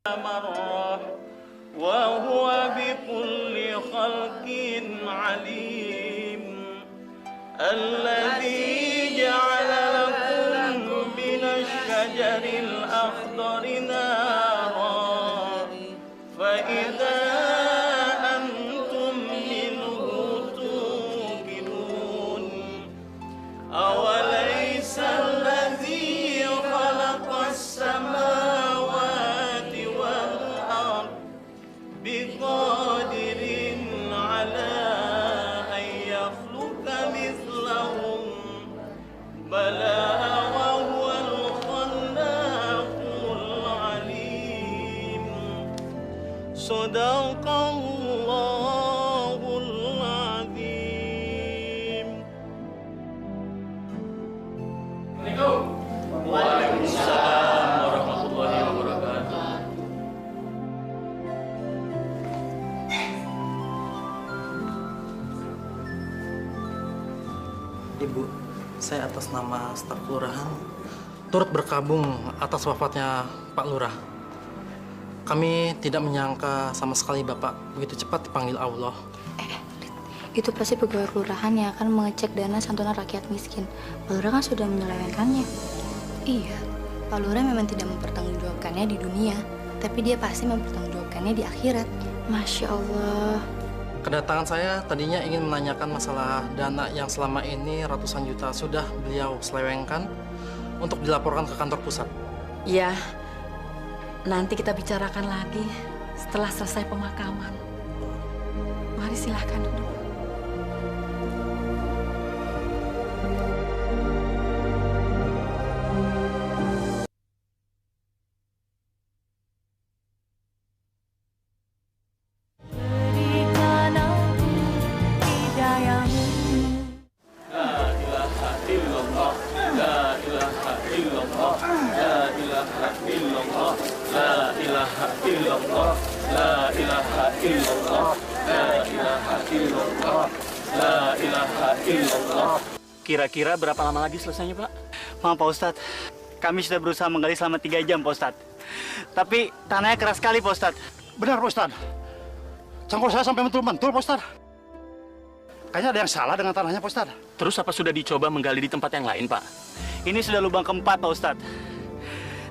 مرة وهو بكل خلق عليم الذي جعل لكم من الشجر الأخضر نارا فإذا أنتم منه توقدون أوليس الذي خلق السماوات والأرض بقادر على أن يخلق مثلهم بلى وهو الخلاق العليم صدق الله العظيم. Waalaikumsalam warahmatullahi wabarakatuh. Ibu, saya atas nama staf kelurahan turut berkabung atas wafatnya Pak Lurah. Kami tidak menyangka sama sekali Bapak begitu cepat dipanggil Allah. Itu pasti pegawai kelurahan yang akan mengecek dana santunan rakyat miskin. Pak Lurah kan sudah menyelewengkannya. Iya, Pak Lurah memang tidak mempertanggungjawabkannya di dunia, tapi dia pasti mempertanggungjawabkannya di akhirat. Masya Allah. Kedatangan saya tadinya ingin menanyakan masalah dana yang selama ini ratusan juta sudah beliau selewengkan untuk dilaporkan ke kantor pusat. Ya, nanti kita bicarakan lagi setelah selesai pemakaman. Mari silahkan duduk. Kira-kira berapa lama lagi selesainya, Pak? Maaf, Pak Ustadz. Kami sudah berusaha menggali selama 3 jam, Pak Ustadz. Tapi tanahnya keras sekali, Pak Ustadz. Benar, Pak Ustadz. Cangkul saya sampai mentul-mentul, Pak Ustadz. Kayaknya ada yang salah dengan tanahnya, Pak Ustadz. Terus apa sudah dicoba menggali di tempat yang lain, Pak? Ini sudah lubang keempat, Pak Ustadz.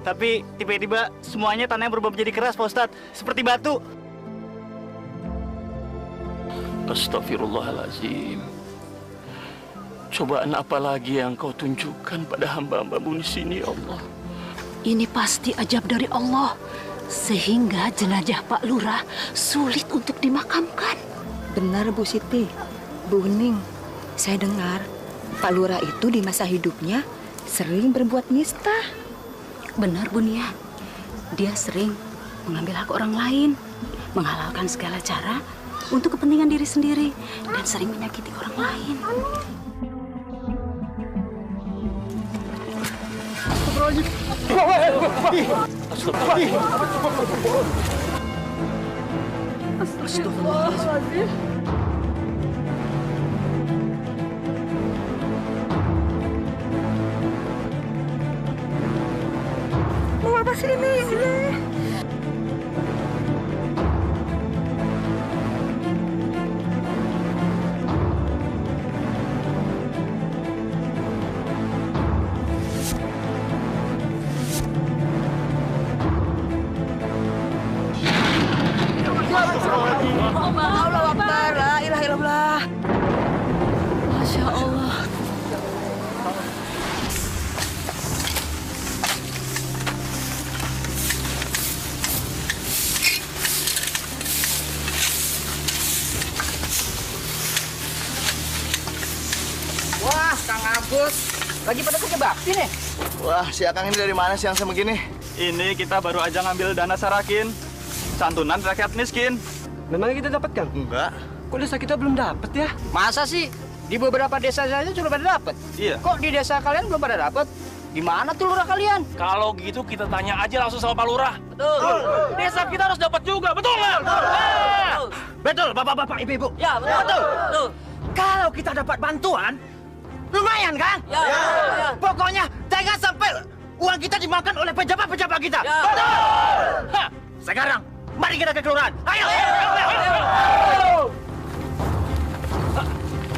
Tapi tiba-tiba semuanya tanahnya berubah menjadi keras, Pak Ustadz. Seperti batu. Astagfirullahaladzim. Cobaan apa lagi yang kau tunjukkan pada hamba-hambamu di sini, ya Allah? Ini pasti ajab dari Allah, sehingga jenazah Pak Lurah sulit untuk dimakamkan. Benar, Bu Siti. Bu Hening, saya dengar Pak Lurah itu di masa hidupnya sering berbuat nista. Benar, Bu Nia. Dia sering mengambil hak orang lain, menghalalkan segala cara untuk kepentingan diri sendiri, dan sering menyakiti orang lain. Astagfirullahaladzim. Mau apa sih ini? Allah Akbar, la ilaha illallah. Masya Allah. Wah, Kang Agus, lagi pada kerja bakti nih. Wah, si Akang ini dari mana siang begini? Ini kita baru aja ngambil dana sarakin. Santunan rakyat miskin. Memang kita dapatkan? Enggak. Kok desa kita belum dapat ya? Masa sih? Di beberapa desa saja sudah pada dapat. Iya. Kok di desa kalian belum pada dapat? Di mana tuh lurah kalian? Kalau gitu kita tanya aja langsung sama Pak Lurah. Betul. Desa kita harus dapat juga, betul nggak? Betul, bapak-bapak, ibu-ibu. Ya, betul. Kalau kita dapat bantuan, lumayan kan? Ya. Pokoknya jangan sampai uang kita dimakan oleh pejabat-pejabat kita. Ya. Betul. Hah, Sekarang, mari kita ke kelurahan. Ayo!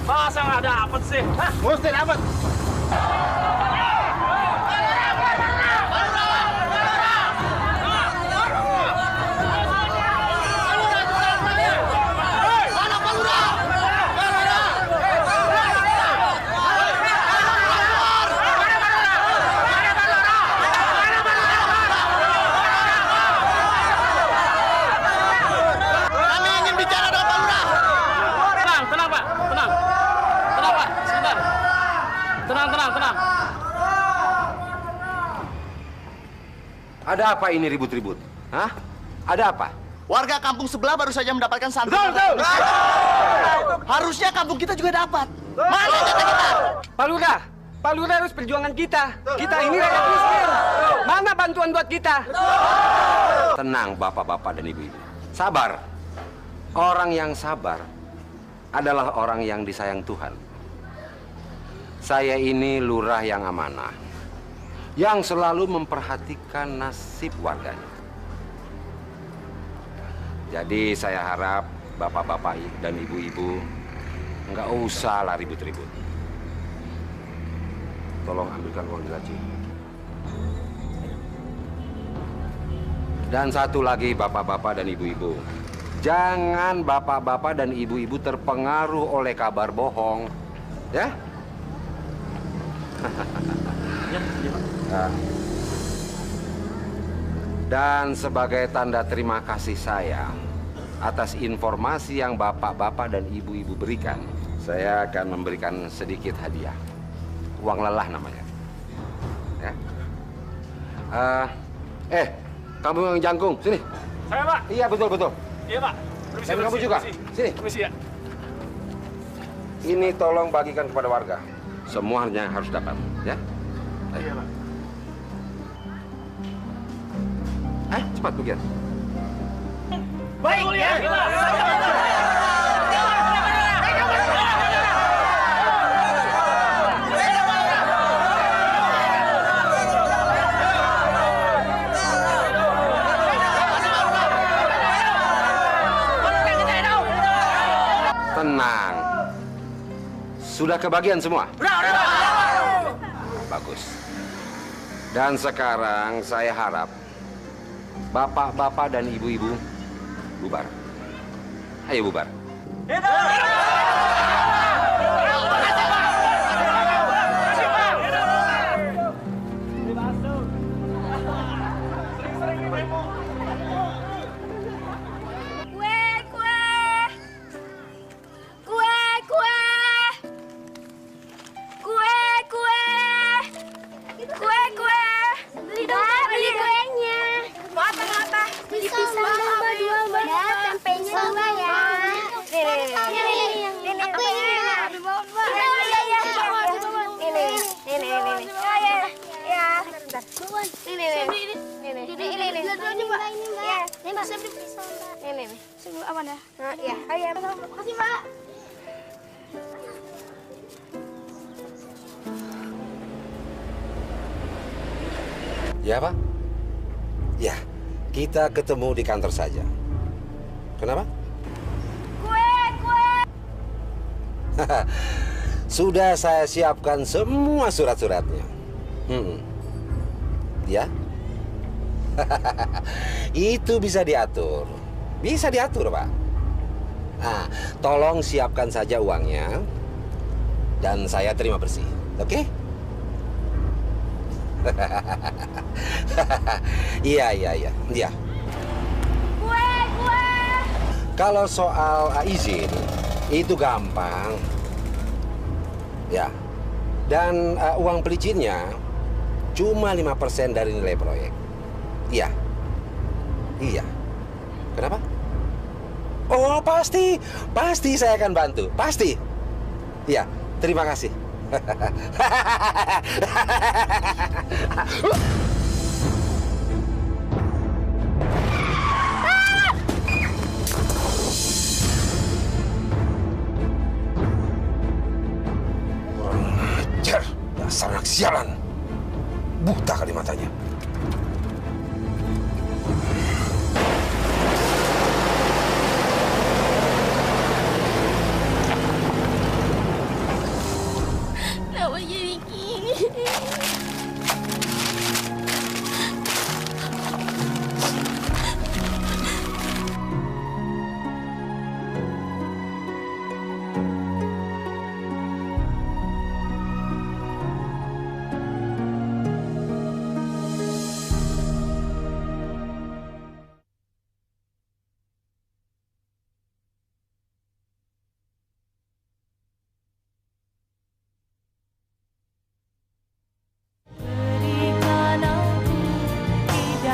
Masa nggak dapet sih? Hah? Mesti dapet. Tenang. Ada apa ini ribut-ribut? Hah? Ada apa? Warga kampung sebelah baru saja mendapatkan santunan. Betul. Harusnya kampung kita juga dapat. Mana jatah kita? Pak Lurah harus perjuangan kita. Kita ini rakyat miskin. Mana bantuan buat kita? Tenang bapak-bapak dan ibu-ibu. Sabar. Orang yang sabar adalah orang yang disayang Tuhan. Saya ini lurah yang amanah, yang selalu memperhatikan nasib warganya. Jadi saya harap bapak-bapak dan ibu-ibu nggak usah lah ribut-ribut. Tolong ambilkan uang di laci. Dan satu lagi bapak-bapak dan ibu-ibu, jangan bapak-bapak dan ibu-ibu terpengaruh oleh kabar bohong, ya? Dan sebagai tanda terima kasih saya atas informasi yang bapak-bapak dan ibu-ibu berikan, saya akan memberikan sedikit hadiah. Uang lelah namanya. Ya. Kamu yang jangkung, sini. Saya, Pak. Iya, betul. Iya, Pak. Dan kamu juga. Sini. Permisi ya. Ini tolong bagikan kepada warga. Semuanya harus dapat, ya? Iya, Pak. Cepat bagian. Baik, ya. Tenang. Sudah kebagian semua? Bagus. Dan sekarang saya harap bapak-bapak dan ibu-ibu bubar. Ayo bubar. Ya, Pak? Ya, kita ketemu di kantor saja. Kenapa? Sudah saya siapkan semua surat-suratnya. Ya? Itu bisa diatur. Bisa diatur, Pak. Nah, tolong siapkan saja uangnya. Dan saya terima bersih. Oke? Iya. Kalau soal izin itu gampang, ya. Dan uang pelicinnya cuma 5% dari nilai proyek. Iya. Kenapa? Oh pasti saya akan bantu, pasti. Iya, terima kasih. Ajar, dasar anak sialan. Buta kali matanya.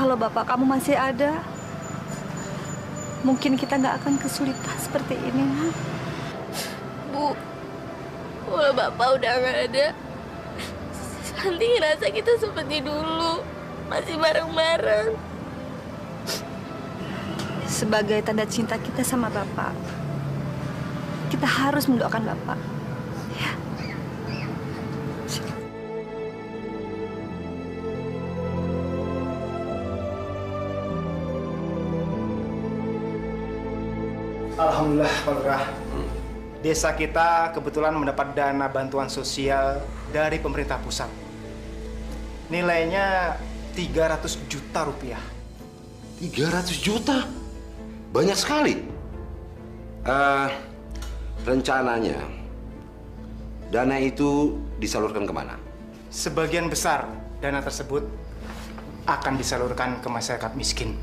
Kalau bapak kamu masih ada, mungkin kita nggak akan kesulitan seperti ini, Nak. Bu, kalau bapak udah nggak ada, Santi ngerasa kita seperti dulu, masih bareng-bareng. Sebagai tanda cinta kita sama bapak, kita harus mendoakan bapak. Ya. Alhamdulillah, Pak Lurah. Desa kita kebetulan mendapat dana bantuan sosial dari pemerintah pusat. Nilainya 300 juta rupiah. 300 juta? Banyak sekali. Rencananya, dana itu disalurkan kemana? Sebagian besar dana tersebut akan disalurkan ke masyarakat miskin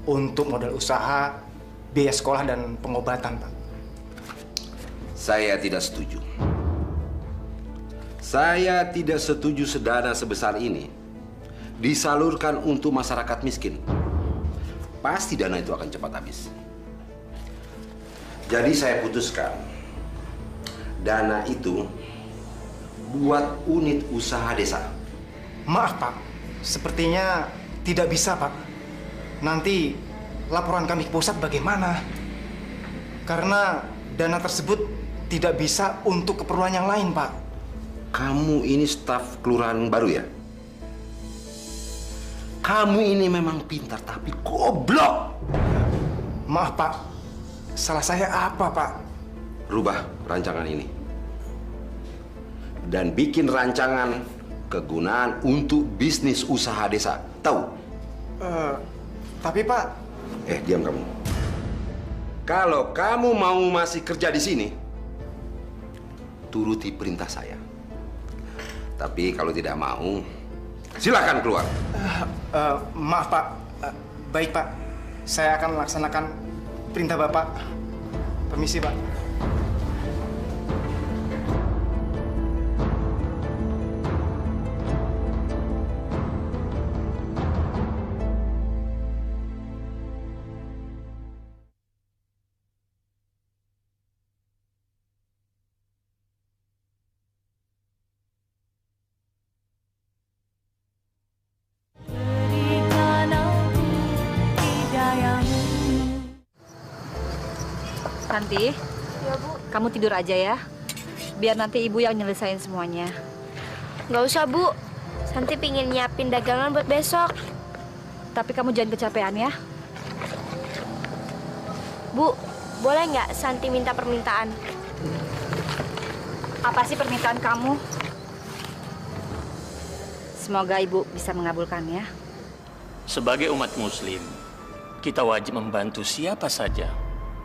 untuk modal usaha, biaya sekolah, dan pengobatan, Pak. Saya tidak setuju. Saya tidak setuju sedana sebesar ini disalurkan untuk masyarakat miskin. Pasti dana itu akan cepat habis. Jadi saya putuskan, dana itu buat unit usaha desa. Maaf, Pak. Sepertinya tidak bisa, Pak. Nanti laporan kami ke pusat bagaimana? Karena dana tersebut tidak bisa untuk keperluan yang lain, Pak. Kamu ini staf kelurahan baru ya? Kamu ini memang pintar tapi goblok. Maaf, Pak. Salah saya apa, Pak? Rubah rancangan ini. Dan bikin rancangan kegunaan untuk bisnis usaha desa. Tahu? Tapi, Pak... Diam kamu. Kalau kamu mau masih kerja di sini, turuti perintah saya. Tapi kalau tidak mau, silakan keluar. Maaf, Pak. Baik, Pak. Saya akan melaksanakan perintah Bapak. Permisi, Pak. Santi, Ya, Bu. kamu tidur aja ya. Biar nanti ibu yang nyelesain semuanya. Nggak usah, Bu. Santi pingin nyiapin dagangan buat besok. Tapi kamu jangan kecapean ya. Bu, boleh nggak Santi minta permintaan? Apa sih permintaan kamu? Semoga ibu bisa mengabulkannya. Sebagai umat muslim, kita wajib membantu siapa saja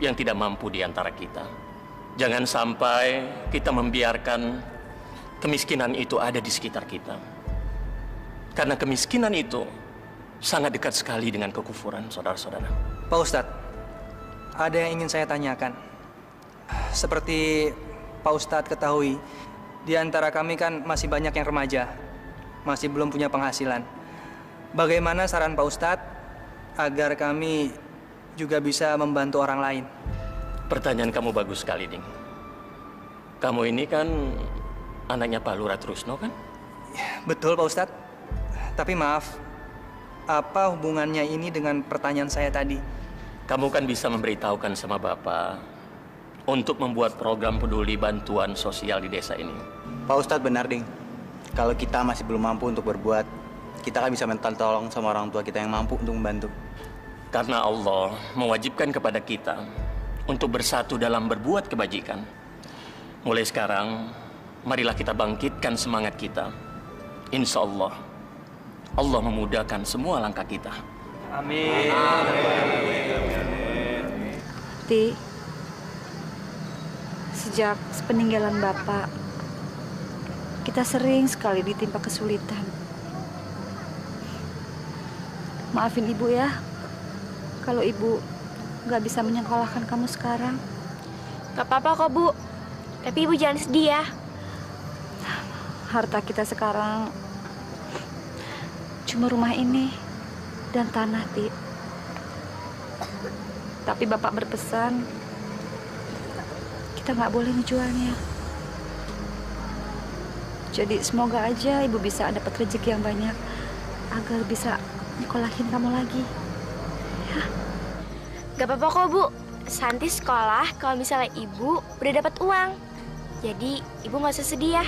yang tidak mampu di antara kita. Jangan sampai kita membiarkan kemiskinan itu ada di sekitar kita. Karena kemiskinan itu sangat dekat sekali dengan kekufuran, saudara-saudara. Pak Ustadz, ada yang ingin saya tanyakan. Seperti Pak Ustadz ketahui, di antara kami kan masih banyak yang remaja, masih belum punya penghasilan. Bagaimana saran Pak Ustadz agar kami juga bisa membantu orang lain? Pertanyaan kamu bagus sekali, Ding. Kamu ini kan anaknya Pak Lurah Trusno, kan? Betul, Pak Ustadz. Tapi maaf, apa hubungannya ini dengan pertanyaan saya tadi? Kamu kan bisa memberitahukan sama Bapak untuk membuat program peduli bantuan sosial di desa ini. Pak Ustadz benar, Ding. Kalau kita masih belum mampu untuk berbuat, kita kan bisa minta tolong sama orang tua kita yang mampu untuk membantu. Karena Allah mewajibkan kepada kita untuk bersatu dalam berbuat kebajikan. Mulai sekarang, marilah kita bangkitkan semangat kita. Insya Allah, Allah memudahkan semua langkah kita. Amin. Ti, sejak sepeninggalan Bapak, kita sering sekali ditimpa kesulitan. Maafin Ibu ya, kalau Ibu nggak bisa menyekolahkan kamu sekarang. Gak apa-apa kok, Bu. Tapi Ibu jangan sedih ya. Harta kita sekarang cuma rumah ini. dan tanah, Ti. Tapi Bapak berpesan, kita nggak boleh menjualnya. Jadi semoga aja Ibu bisa dapat rezeki yang banyak agar bisa nyekolahin kamu lagi. Ya. Gak apa-apa kok, Bu. Santi sekolah kalau misalnya Ibu udah dapat uang. Jadi Ibu nggak usah sedih ya.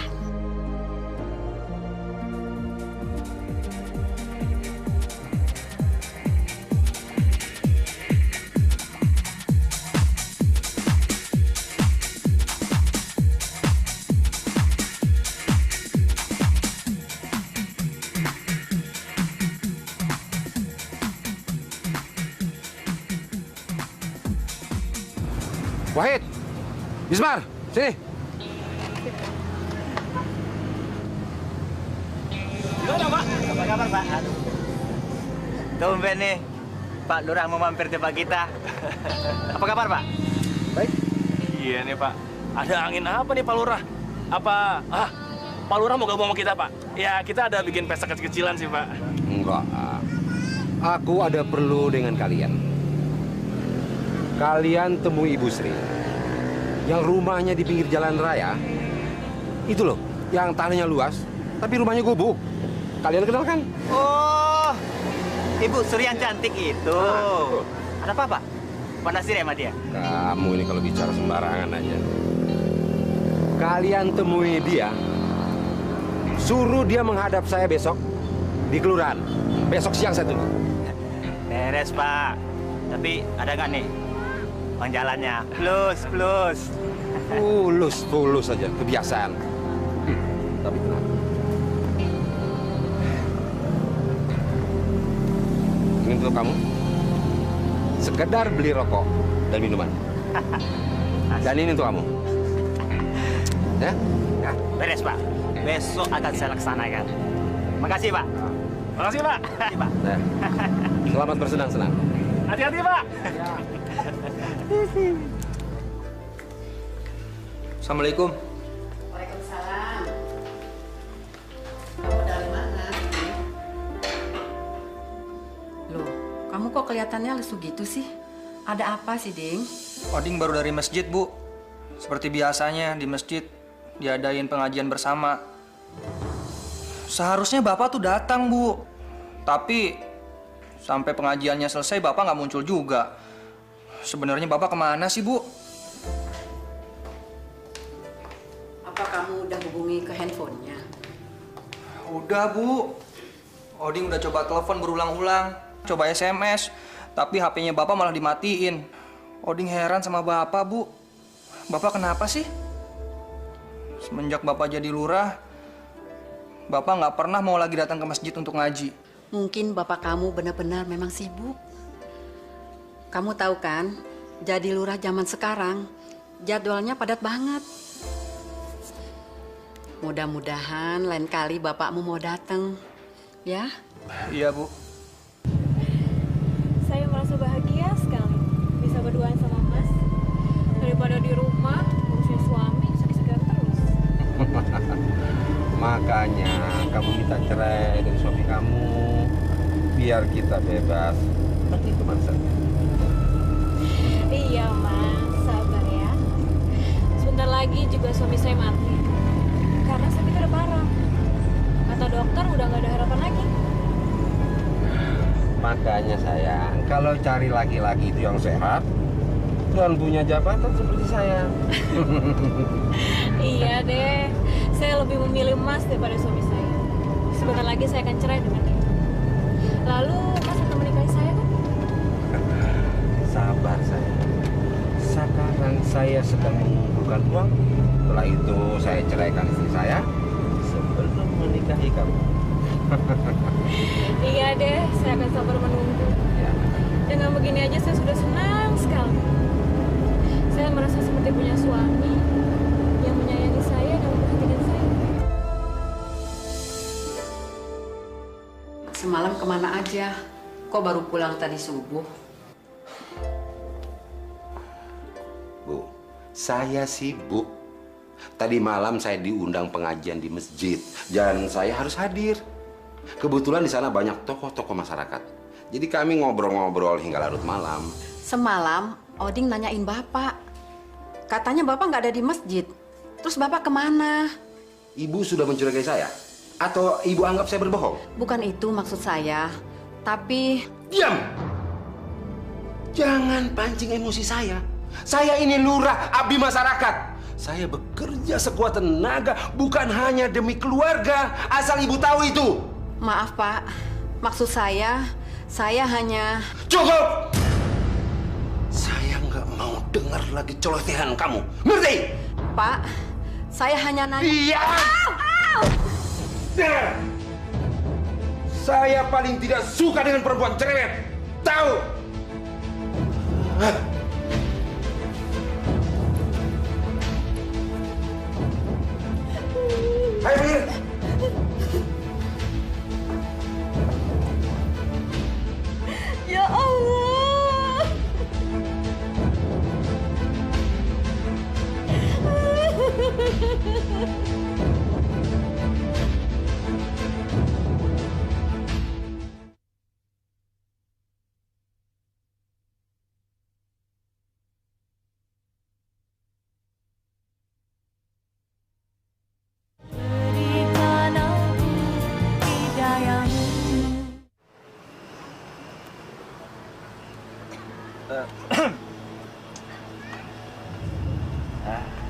Wahid, Bismar, sini. Gimana, Pak? Apa kabar, Pak? Tumben nih, Pak Lurah mau mampir tempat kita. Apa kabar, Pak? Baik. Iya nih Pak, ada angin apa nih Pak Lurah? Apa, Pak Lurah mau gabung sama kita Pak? Ya kita ada bikin pesta kecil-kecilan sih Pak. Enggak. Aku ada perlu dengan kalian. Kalian temui Ibu Sri yang rumahnya di pinggir jalan raya. Itu loh, yang tanahnya luas, tapi rumahnya gubuk. Kalian kenal kan? Oh, Ibu Sri yang cantik itu. Ada apa, Pak? Panasir ya sama dia? Kamu ini kalau bicara sembarangan aja. Kalian temui dia, suruh dia menghadap saya besok di kelurahan. Besok siang saya tunggu. Beres, Pak. Tapi ada nggak nih uang jalannya? Plus. Fulus saja, kebiasaan. Tapi tenang. Ini untuk kamu. Sekedar beli rokok dan minuman. Dan ini untuk kamu. Ya? Ya, beres, Pak. Besok akan saya laksanakan. Makasih, Pak. Makasih Pak. Makasih, Pak. Ya. Selamat bersenang-senang. Hati-hati Pak. Assalamualaikum. Waalaikumsalam. Kamu dari mana? Loh, kamu kok kelihatannya lesu gitu sih? Ada apa sih, Ding? Oding baru dari masjid, Bu. Seperti biasanya di masjid diadain pengajian bersama. Seharusnya Bapak tuh datang, Bu. Tapi sampai pengajiannya selesai Bapak nggak muncul juga. Sebenarnya Bapak kemana sih, Bu? Apa kamu udah hubungi ke handphonenya? Udah, Bu. Oding udah coba telepon berulang-ulang, coba SMS, tapi HP-nya Bapak malah dimatiin. Oding heran sama Bapak, Bu. Bapak kenapa sih? Semenjak Bapak jadi lurah, Bapak nggak pernah mau lagi datang ke masjid untuk ngaji. Mungkin bapak kamu benar-benar memang sibuk. Kamu tahu kan, jadi lurah zaman sekarang, jadwalnya padat banget. Mudah-mudahan lain kali bapakmu mau datang, ya? Iya, Bu. Saya merasa bahagia sekali bisa berduaan sama Mas. Daripada di rumah, ngurusin suami, segar-segar terus. Makanya kamu minta cerai dari suami kamu biar kita bebas pergi kemana saja. Iya, Mas. Sabar ya. Sebentar lagi juga suami saya mati. Karena sakitnya udah parah. Kata dokter udah nggak ada harapan lagi. Makanya sayang, kalau cari laki-laki itu yang sehat dan punya jabatan seperti saya. Iya deh. Saya lebih memilih Mas daripada suami saya. Sebentar lagi saya akan cerai dengan dia. Lalu Mas akan menikahi saya kan? Sabar sayang. Sekarang saya sedang mengumpulkan uang. Setelah itu saya ceraikan istri saya sebelum menikahi kamu. Iya deh, saya akan sabar menunggu. Ya. Dengan begini aja saya sudah senang sekali. Saya merasa seperti punya suami yang menyayangi saya dan memperhatikan saya. Semalam kemana aja? Kok baru pulang tadi subuh? Bu, saya sibuk. Tadi malam saya diundang pengajian di masjid dan saya harus hadir. Kebetulan di sana banyak tokoh-tokoh masyarakat. Jadi kami ngobrol-ngobrol hingga larut malam. Semalam Oding nanyain Bapak. Katanya Bapak nggak ada di masjid. Terus Bapak kemana? Ibu sudah mencurigai saya? Atau ibu anggap saya berbohong? Bukan itu maksud saya. Tapi... Diam! Jangan pancing emosi saya. Saya ini lurah, abdi masyarakat. Saya bekerja sekuat tenaga, bukan hanya demi keluarga. Asal ibu tahu itu. Maaf Pak, maksud saya hanya... Cukup! Saya nggak mau dengar lagi celotehan kamu. Ngerti? Pak, saya hanya nanya... Iya! Saya paling tidak suka dengan perempuan cerewet. Tahu? Ayo minggir. Ya Allah.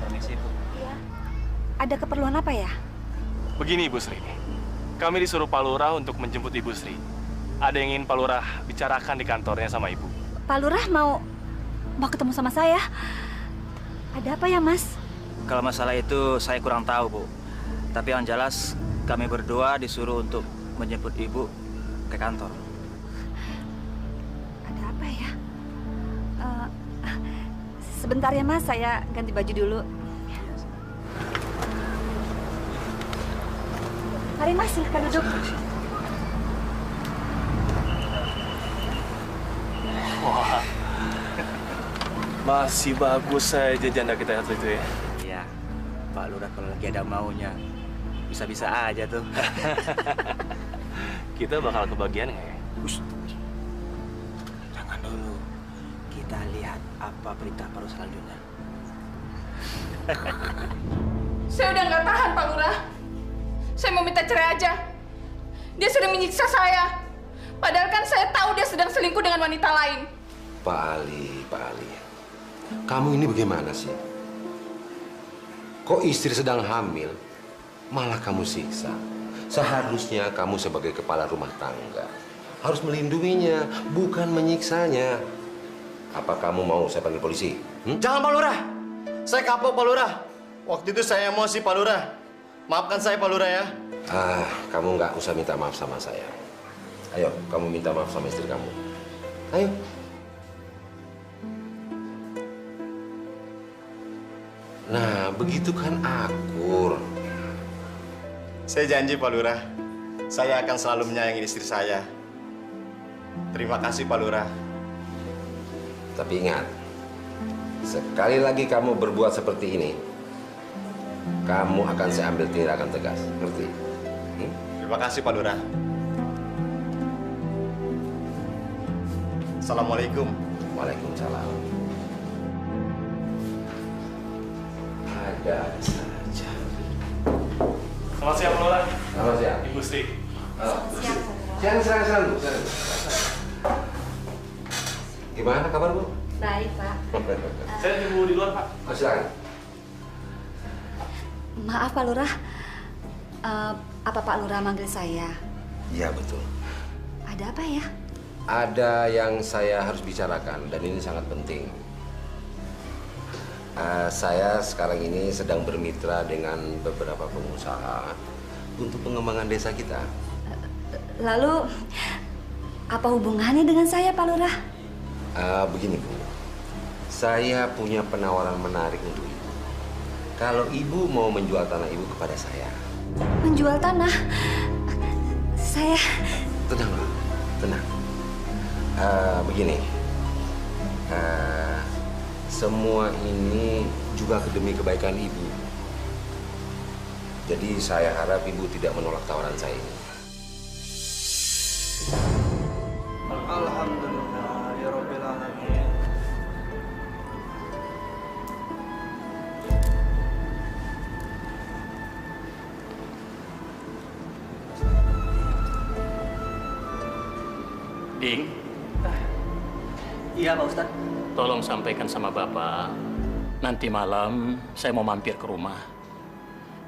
Permisi, Bu. Ada keperluan apa ya? Begini, Ibu Sri. Kami disuruh Pak Lurah untuk menjemput Ibu Sri. Ada yang ingin Pak Lurah bicarakan di kantornya sama Ibu. Pak Lurah mau ketemu sama saya. Ada apa ya, Mas? Kalau masalah itu saya kurang tahu, Bu. Tapi yang jelas kami berdua disuruh untuk menjemput Ibu ke kantor. Ada apa ya? Sebentar ya, Mas. Saya ganti baju dulu. Mari, Mas. Silahkan duduk. Wah, masih bagus saja janda kita itu ya. Iya, Pak Lurah kalau lagi ada maunya, bisa-bisa aja tuh. Kita bakal kebagian nggak ya? Jangan dulu. Kita lihat apa perintah baru selanjutnya. Saya udah nggak tahan, Pak Lurah. Saya mau minta cerai aja. Dia sudah menyiksa saya. Padahal kan saya tahu dia sedang selingkuh dengan wanita lain. Pak Ali. Kamu ini bagaimana sih? Kok istri sedang hamil, malah kamu siksa? Seharusnya kamu sebagai kepala rumah tangga harus melindunginya, bukan menyiksanya. Apa kamu mau saya panggil polisi? Jangan, Pak Lurah. Saya kapok, Pak Lurah. Waktu itu saya emosi, Pak Lurah. Maafkan saya, Pak Lurah ya. Kamu nggak usah minta maaf sama saya. Ayo, kamu minta maaf sama istri kamu. Ayo. Nah, begitu kan akur. Saya janji, Pak Lurah. Saya akan selalu menyayangi istri saya. Terima kasih, Pak Lurah. Tapi ingat, sekali lagi kamu berbuat seperti ini, kamu akan saya ambil tindakan tegas. Ngerti? Terima kasih, Pak Lurah. Assalamualaikum. Waalaikumsalam. Ada saja. Selamat siang, Pak Lurah. Selamat siang. Ibu Sri. Siang, Bu. Gimana kabar, Bu? Baik, Pak. Saya tunggu di luar, Pak. Silakan. Maaf, Pak Lurah. Apa Pak Lurah manggil saya? Iya, betul. Ada apa ya? Ada yang saya harus bicarakan dan ini sangat penting. Saya sekarang ini sedang bermitra dengan beberapa pengusaha untuk pengembangan desa kita. Lalu, apa hubungannya dengan saya, Pak Lurah? Begini, Bu. Saya punya penawaran menarik untuk Ibu. Kalau Ibu mau menjual tanah Ibu kepada saya. Menjual tanah? Saya... Tenang, Bu. Tenang. Begini. Semua ini juga demi kebaikan Ibu. Jadi saya harap Ibu tidak menolak tawaran saya ini. Alhamdulillah ya Rabbil Alamin. Ding. Iya Pak Ustadz. Tolong sampaikan sama Bapak, nanti malam saya mau mampir ke rumah.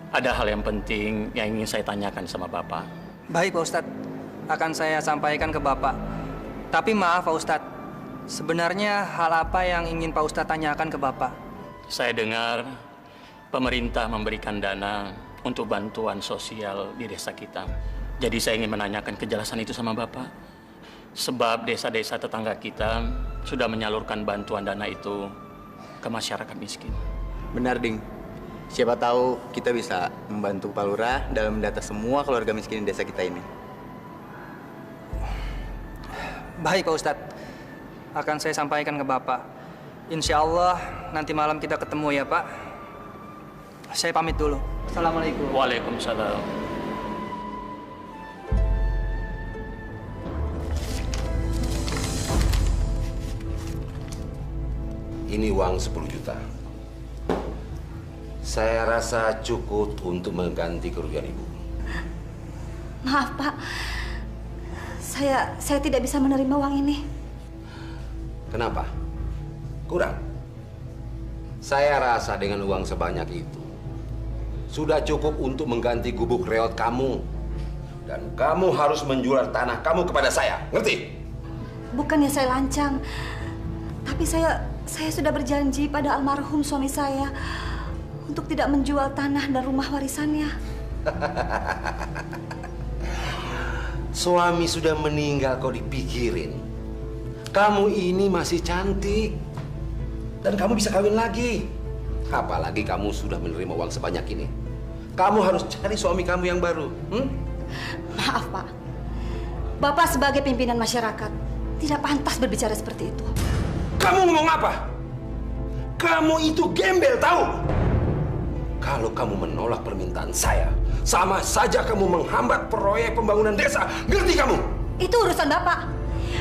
Ada hal yang penting yang ingin saya tanyakan sama Bapak. Baik Pak Ustadz, akan saya sampaikan ke Bapak. Tapi maaf Pak Ustadz, sebenarnya hal apa yang ingin Pak Ustadz tanyakan ke Bapak? Saya dengar pemerintah memberikan dana untuk bantuan sosial di desa kita. Jadi saya ingin menanyakan kejelasan itu sama Bapak. Sebab desa-desa tetangga kita sudah menyalurkan bantuan dana itu ke masyarakat miskin. Benar, Ding. Siapa tahu kita bisa membantu Pak Lurah dalam mendata semua keluarga miskin di desa kita ini. Baik Pak Ustadz, akan saya sampaikan ke Bapak. Insya Allah nanti malam kita ketemu ya Pak. Saya pamit dulu. Assalamualaikum. Waalaikumsalam. Ini uang 10 juta. Saya rasa cukup untuk mengganti kerugian Ibu. Maaf Pak, saya tidak bisa menerima uang ini. Kenapa? Kurang? Saya rasa dengan uang sebanyak itu sudah cukup untuk mengganti gubuk reot kamu. Dan kamu harus menjual tanah kamu kepada saya, ngerti? Bukannya saya lancang, tapi saya sudah berjanji pada almarhum suami saya untuk tidak menjual tanah dan rumah warisannya. Suami sudah meninggal kok dipikirin. Kamu ini masih cantik. Dan kamu bisa kawin lagi. Apalagi kamu sudah menerima uang sebanyak ini. Kamu harus cari suami kamu yang baru. Maaf Pak, Bapak sebagai pimpinan masyarakat tidak pantas berbicara seperti itu. Kamu ngomong apa? Kamu itu gembel, tahu? Kalau kamu menolak permintaan saya, sama saja kamu menghambat proyek pembangunan desa. Ngerti kamu? Itu urusan Bapak.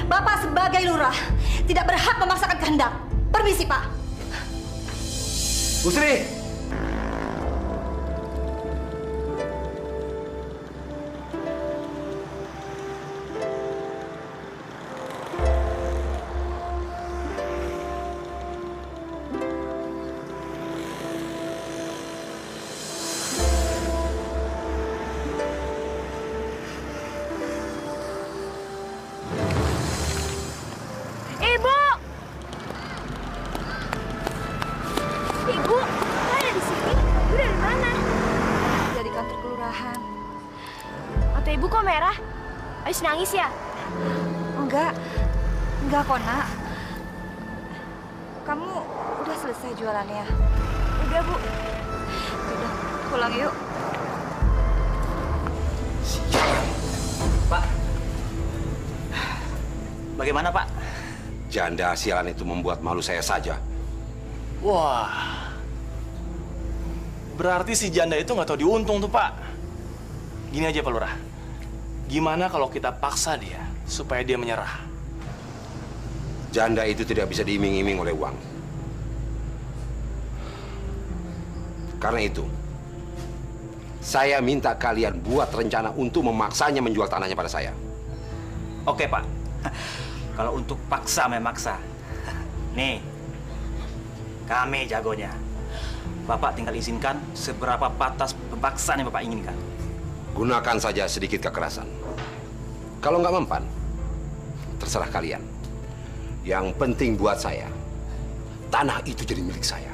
Bapak sebagai lurah tidak berhak memaksakan kehendak. Permisi, Pak. Bu Sri. Habis nangis ya? Enggak kok, Nak. Kamu udah selesai jualannya? Udah, Bu. Udah, pulang yuk. Pak. Bagaimana, Pak? Janda sialan itu membuat malu saya saja. Wah. Berarti si janda itu nggak tahu diuntung tuh, Pak. Gini aja, Pak Lurah. Gimana kalau kita paksa dia supaya dia menyerah? Janda itu tidak bisa diiming-iming oleh uang. Karena itu, saya minta kalian buat rencana untuk memaksanya menjual tanahnya pada saya. Oke, Pak. Kalau untuk paksa memaksa. Nih, kami jagonya. Bapak tinggal izinkan seberapa batas pemaksaan yang Bapak inginkan. Gunakan saja sedikit kekerasan. Kalau nggak mempan, terserah kalian. Yang penting buat saya, tanah itu jadi milik saya.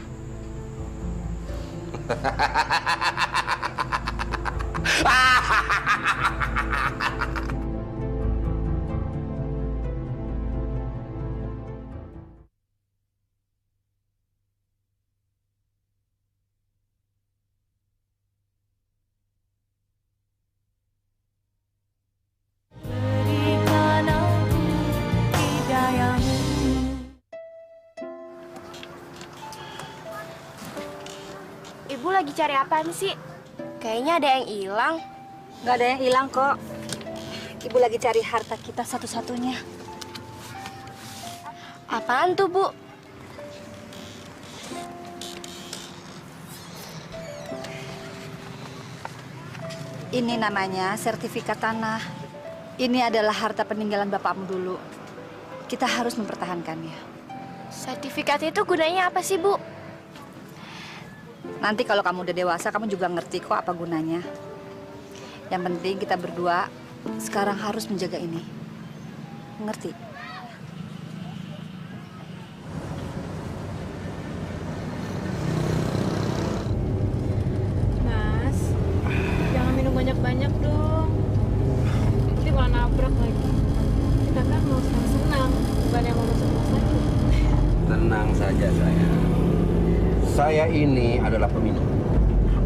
Ibu lagi cari apaan sih? Kayaknya ada yang hilang. Nggak ada yang hilang kok. Ibu lagi cari harta kita satu-satunya. Apaan tuh, Bu? Ini namanya sertifikat tanah. Ini adalah harta peninggalan bapakmu dulu. Kita harus mempertahankannya. Sertifikat itu gunanya apa sih, Bu? Nanti kalau kamu udah dewasa, kamu juga ngerti kok apa gunanya. Yang penting kita berdua sekarang harus menjaga ini. Ngerti? Mas, jangan minum banyak-banyak dong. Nanti malah nabrak lagi. Kita kan mau senang-senang, bukan yang mau masuk rumah sakit. Tenang saja saya. Saya ini adalah peminum.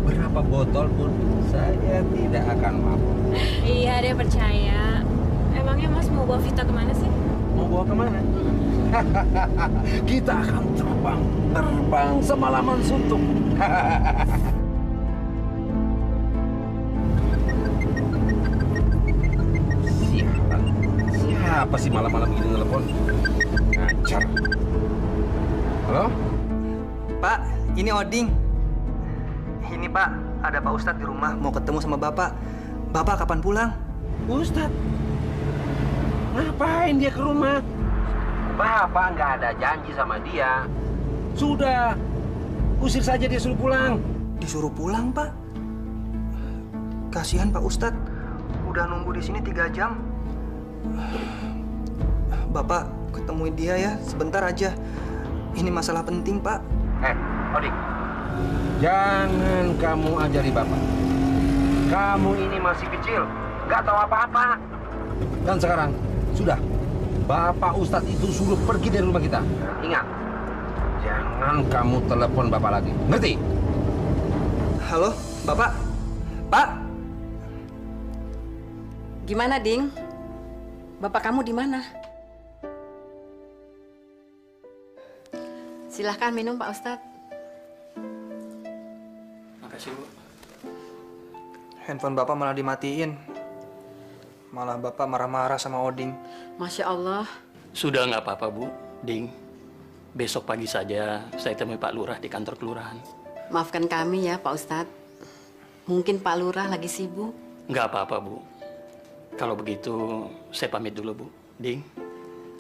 Berapa botol pun saya tidak akan mabuk. Iya, dia percaya. Emangnya Mas mau bawa Vita kemana sih? Mau bawa kemana? Kita akan terbang semalaman suntuk. Siapa sih malam-malam begini telepon? Ngacar. Halo? Pak, ini Oding. Ini Pak, ada Pak Ustadz di rumah mau ketemu sama Bapak. Bapak kapan pulang? Ustadz? Ngapain dia ke rumah? Bapak nggak ada janji sama dia. Sudah, usir saja dia suruh pulang. Disuruh pulang, Pak? Kasihan Pak Ustadz, udah nunggu di sini 3 jam. Bapak ketemuin dia ya, sebentar aja. Ini masalah penting, Pak. Odik, jangan kamu ajari Bapak. Kamu ini masih kecil, nggak tahu apa-apa. Dan sekarang, sudah. Bapak Ustadz itu suruh pergi dari rumah kita. Ingat, jangan kamu telepon Bapak lagi. Ngerti? Halo, Bapak? Pak? Gimana, Ding? Bapak kamu di mana? Silahkan minum, Pak Ustadz. Makasih, Bu. Handphone Bapak malah dimatiin. Malah Bapak marah-marah sama Oding. Masya Allah. Sudah nggak apa-apa, Bu. Ding, besok pagi saja saya temui Pak Lurah di kantor kelurahan. Maafkan kami ya, Pak Ustadz. Mungkin Pak Lurah lagi sibuk. Nggak apa-apa, Bu. Kalau begitu, saya pamit dulu, Bu. Ding,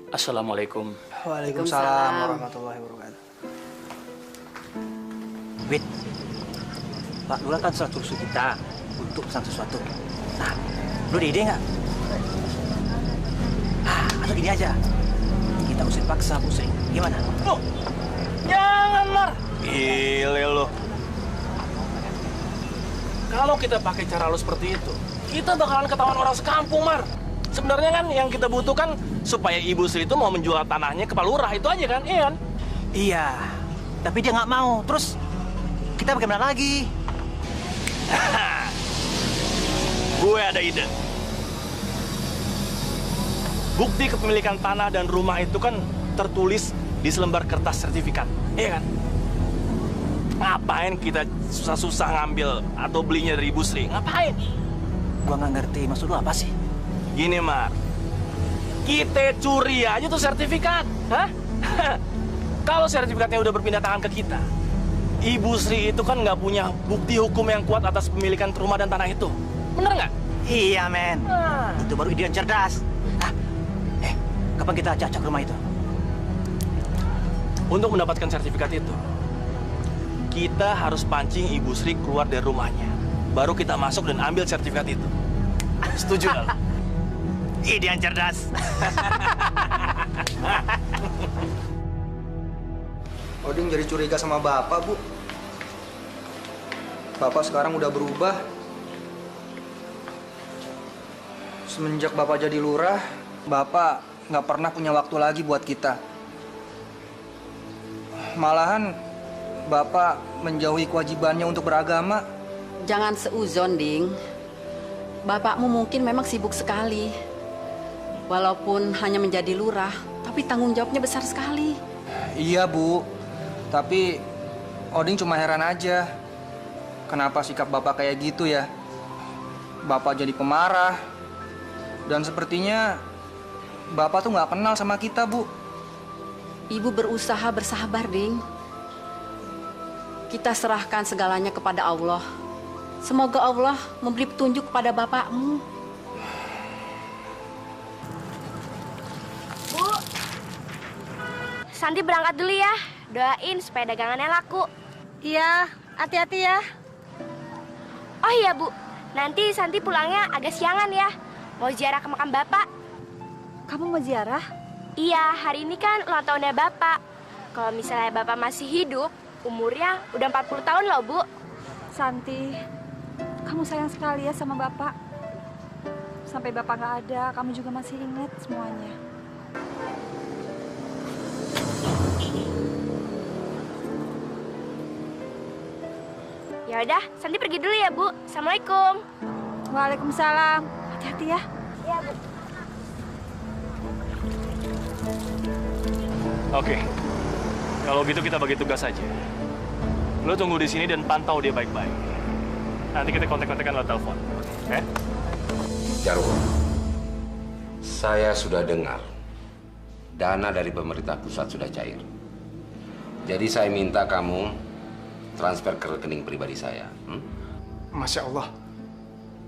Assalamualaikum. Waalaikumsalam warahmatullahi wabarakatuh. Wait, Pak Lurah kan sudah suruh kita untuk pesan sesuatu. Nah, lu ada ide nggak? Atau gini aja, kita usir paksa Bu Sri. Gimana? Loh, jangan, Mar. Gile lo. Kalau kita pakai cara lo seperti itu, kita bakalan ketahuan orang sekampung, Mar. Sebenarnya kan yang kita butuhkan supaya Ibu Sri itu mau menjual tanahnya ke Pak Lurah, itu aja kan? Iya kan? Iya, tapi dia nggak mau. Terus kita bagaimana lagi? Gue ada ide. Bukti kepemilikan tanah dan rumah itu kan tertulis di selembar kertas sertifikat, iya kan? Ngapain kita susah-susah ngambil atau belinya dari Ibu Sri? Ngapain? Gua nggak ngerti, maksud lu apa sih? Gini, Mar. Kita curi aja tuh sertifikat. Hah? Kalau sertifikatnya udah berpindah tangan ke kita, Ibu Sri itu kan nggak punya bukti hukum yang kuat atas pemilikan rumah dan tanah itu. Bener nggak? Iya, men. Itu baru ide yang cerdas. Kapan kita cacak rumah itu? Untuk mendapatkan sertifikat itu, kita harus pancing Ibu Sri keluar dari rumahnya. Baru kita masuk dan ambil sertifikat itu. Setuju nggak? Ide yang cerdas. Oding jadi curiga sama Bapak, Bu. Bapak sekarang udah berubah. Semenjak Bapak jadi lurah, Bapak nggak pernah punya waktu lagi buat kita. Malahan Bapak menjauhi kewajibannya untuk beragama. Jangan seuzon, Ding. Bapakmu mungkin memang sibuk sekali. Walaupun hanya menjadi lurah, tapi tanggung jawabnya besar sekali. Iya, Bu. Tapi Oding cuma heran aja. Kenapa sikap Bapak kayak gitu ya? Bapak jadi pemarah. Dan sepertinya Bapak tuh nggak kenal sama kita, Bu. Ibu berusaha bersabar, Ding. Kita serahkan segalanya kepada Allah. Semoga Allah memberi petunjuk kepada bapakmu. Bu, Santi berangkat dulu ya. Doain supaya dagangannya laku. Iya, hati-hati ya. Oh iya Bu, nanti Santi pulangnya agak siangan ya. Mau ziarah ke makam Bapak. Kamu mau ziarah? Iya, hari ini kan ulang tahunnya Bapak. Kalau misalnya Bapak masih hidup, umurnya udah 40 tahun loh, Bu. Santi, kamu sayang sekali ya sama Bapak. Sampai Bapak nggak ada, kamu juga masih ingat semuanya. Ya udah, Santi pergi dulu ya, Bu. Assalamualaikum. Waalaikumsalam. Hati-hati ya. Iya, Bu. Oke, kalau gitu kita bagi tugas saja. Lo tunggu di sini dan pantau dia baik-baik. Nanti kita kontak-kontakan lewat telepon, oke? Jarwo, saya sudah dengar dana dari pemerintah pusat sudah cair. Jadi saya minta kamu transfer ke rekening pribadi saya. Masya Allah,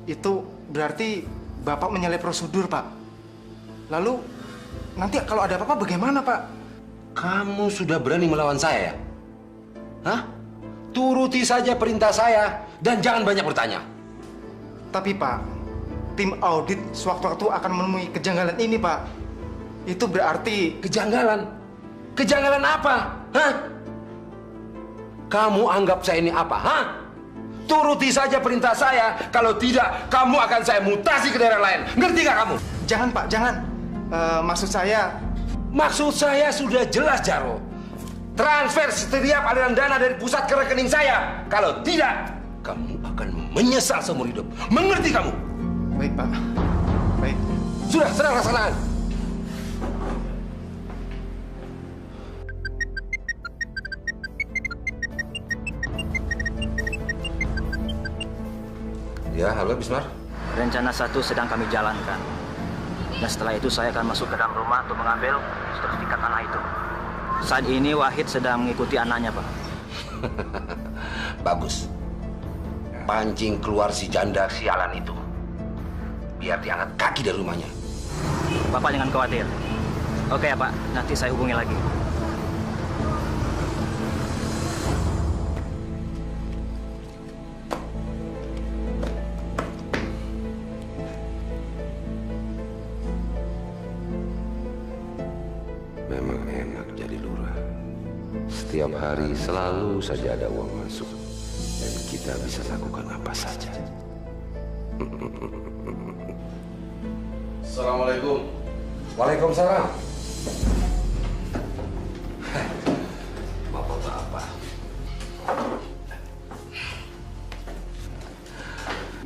itu berarti Bapak menyalahi prosedur, Pak. Lalu nanti kalau ada apa-apa bagaimana, Pak? Kamu sudah berani melawan saya, ya? Hah? Turuti saja perintah saya dan jangan banyak bertanya. Tapi Pak, tim audit sewaktu-waktu akan menemui kejanggalan ini, Pak. Itu berarti... Kejanggalan? Kejanggalan apa? Hah? Kamu anggap saya ini apa? Hah? Turuti saja perintah saya. Kalau tidak, kamu akan saya mutasi ke daerah lain. Ngerti gak kamu? Jangan, Pak, jangan. Maksud saya... Maksud saya sudah jelas, Jarwo. Transfer setiap aliran dana dari pusat ke rekening saya. Kalau tidak, kamu akan menyesal seumur hidup. Mengerti kamu? Baik, Pak. Baik. Sudah, serang laksanakan. Ya, halo Bismar. Rencana 1 sedang kami jalankan. Dan setelah itu saya akan masuk ke dalam rumah untuk mengambil sertifikat tanah itu. Saat ini Wahid sedang mengikuti anaknya, Pak. Bagus. Pancing keluar si janda sialan itu. Biar diangkat kaki dari rumahnya. Bapak jangan khawatir. Oke ya, Pak. Nanti saya hubungi lagi. Memang enak jadi lurah. Setiap hari selalu saja ada uang masuk. Dan kita bisa lakukan apa saja. Assalamualaikum. Waalaikumsalam. Bapak-bapak.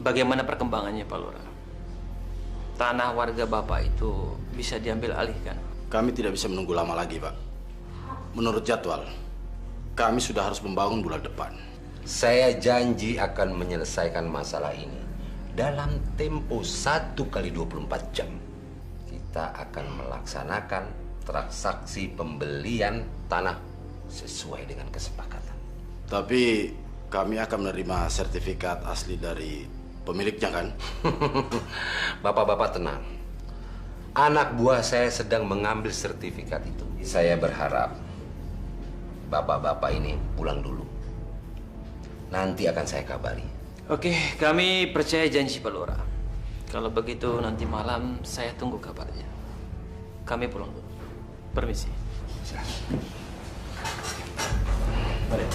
Bagaimana perkembangannya, Pak Lurah? Tanah warga Bapak itu bisa diambil alihkan? Kami tidak bisa menunggu lama lagi, Pak. Menurut jadwal, kami sudah harus membangun bulan depan. Saya janji akan menyelesaikan masalah ini dalam tempo 1 kali 24 jam. Kita akan melaksanakan transaksi pembelian tanah sesuai dengan kesepakatan. Tapi kami akan menerima sertifikat asli dari pemiliknya, kan? Bapak-bapak tenang. Anak buah saya sedang mengambil sertifikat itu. Saya berharap bapak-bapak ini pulang dulu. Nanti akan saya kabari. Oke, kami percaya janji Pak Lurah. Kalau begitu nanti malam saya tunggu kabarnya. Kami pulang dulu. Permisi. Mari.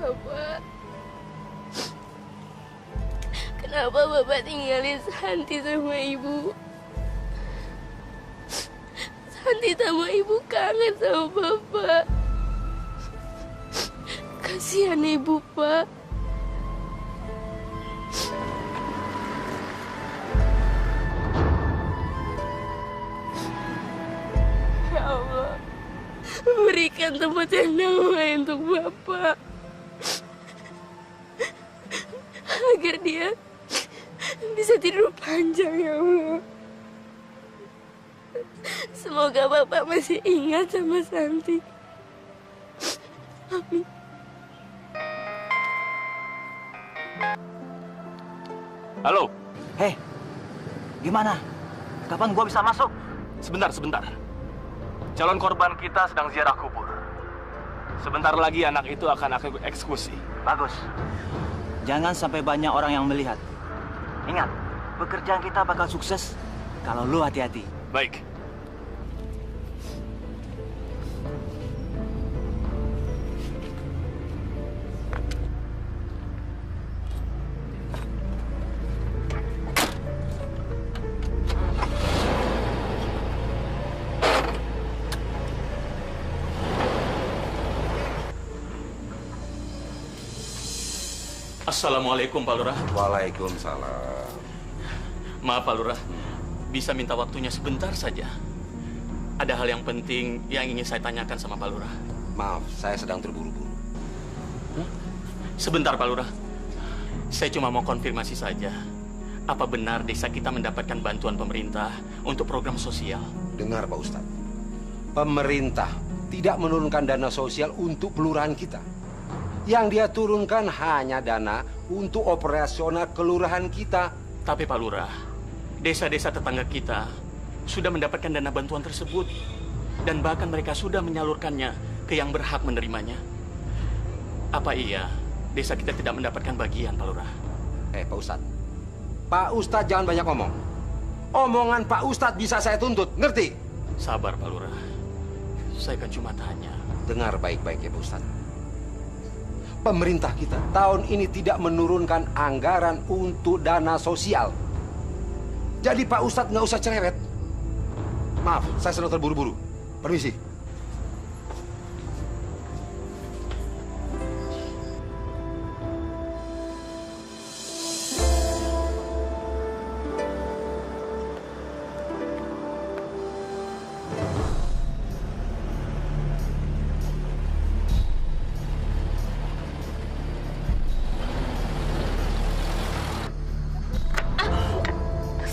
Bapak, kenapa Bapak tinggalin Santi sama Ibu? Santi sama ibu kangen sama bapak. Kasihan ibu, Pak. Ya Allah, berikan tempat yang damai untuk bapak. Agar dia bisa tidur panjang, ya Allah. Semoga bapak masih ingat sama Santi. Amin. Halo. Hei, gimana? Kapan gua bisa masuk? Sebentar. Calon korban kita sedang ziarah kubur. Sebentar lagi anak itu akan aku eksekusi. Bagus. Jangan sampai banyak orang yang melihat. Ingat, pekerjaan kita bakal sukses kalau lu hati-hati. Baik. Assalamualaikum, Pak Lurah. Waalaikumsalam. Maaf, Pak Lurah. Bisa minta waktunya sebentar saja. Ada hal yang penting yang ingin saya tanyakan sama Pak Lurah. Maaf, saya sedang terburu-buru. Sebentar, Pak Lurah. Saya cuma mau konfirmasi saja. Apa benar desa kita mendapatkan bantuan pemerintah untuk program sosial? Dengar, Pak Ustadz. Pemerintah tidak menurunkan dana sosial untuk kelurahan kita. Yang dia turunkan hanya dana untuk operasional kelurahan kita. Tapi Pak Lurah, desa-desa tetangga kita sudah mendapatkan dana bantuan tersebut. Dan bahkan mereka sudah menyalurkannya ke yang berhak menerimanya. Apa iya desa kita tidak mendapatkan bagian, Pak Lurah? Pak Ustadz. Pak Ustadz jangan banyak ngomong. Omongan Pak Ustadz bisa saya tuntut, ngerti? Sabar, Pak Lurah. Saya kan cuma tanya. Dengar baik-baik ya, Pak Ustadz. Pemerintah kita tahun ini tidak menurunkan anggaran untuk dana sosial. Jadi Pak Ustadz nggak usah cerewet. Maaf, saya sedang terburu-buru. Permisi.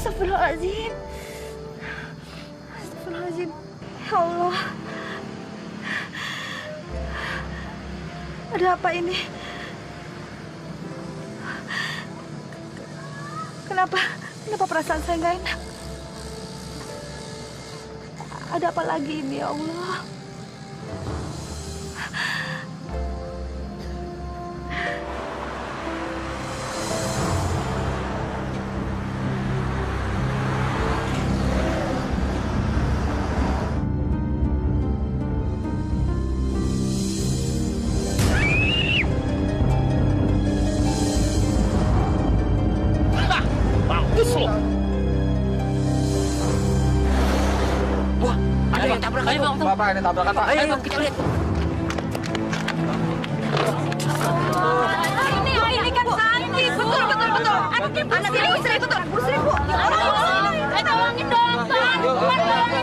Astagfirullahaladzim. Astagfirullahaladzim. Ya Allah. Ada apa ini? Kenapa perasaan saya nggak enak? Ada apa lagi ini, ya Allah? Bapak, ini tabrakan, Pak. Ayo, kita lihat. Ini kan Santi. Betul. Anaknya Bu Sri, betul. Bu Sri, Bu. Tolongin dong, Pak. Tolongin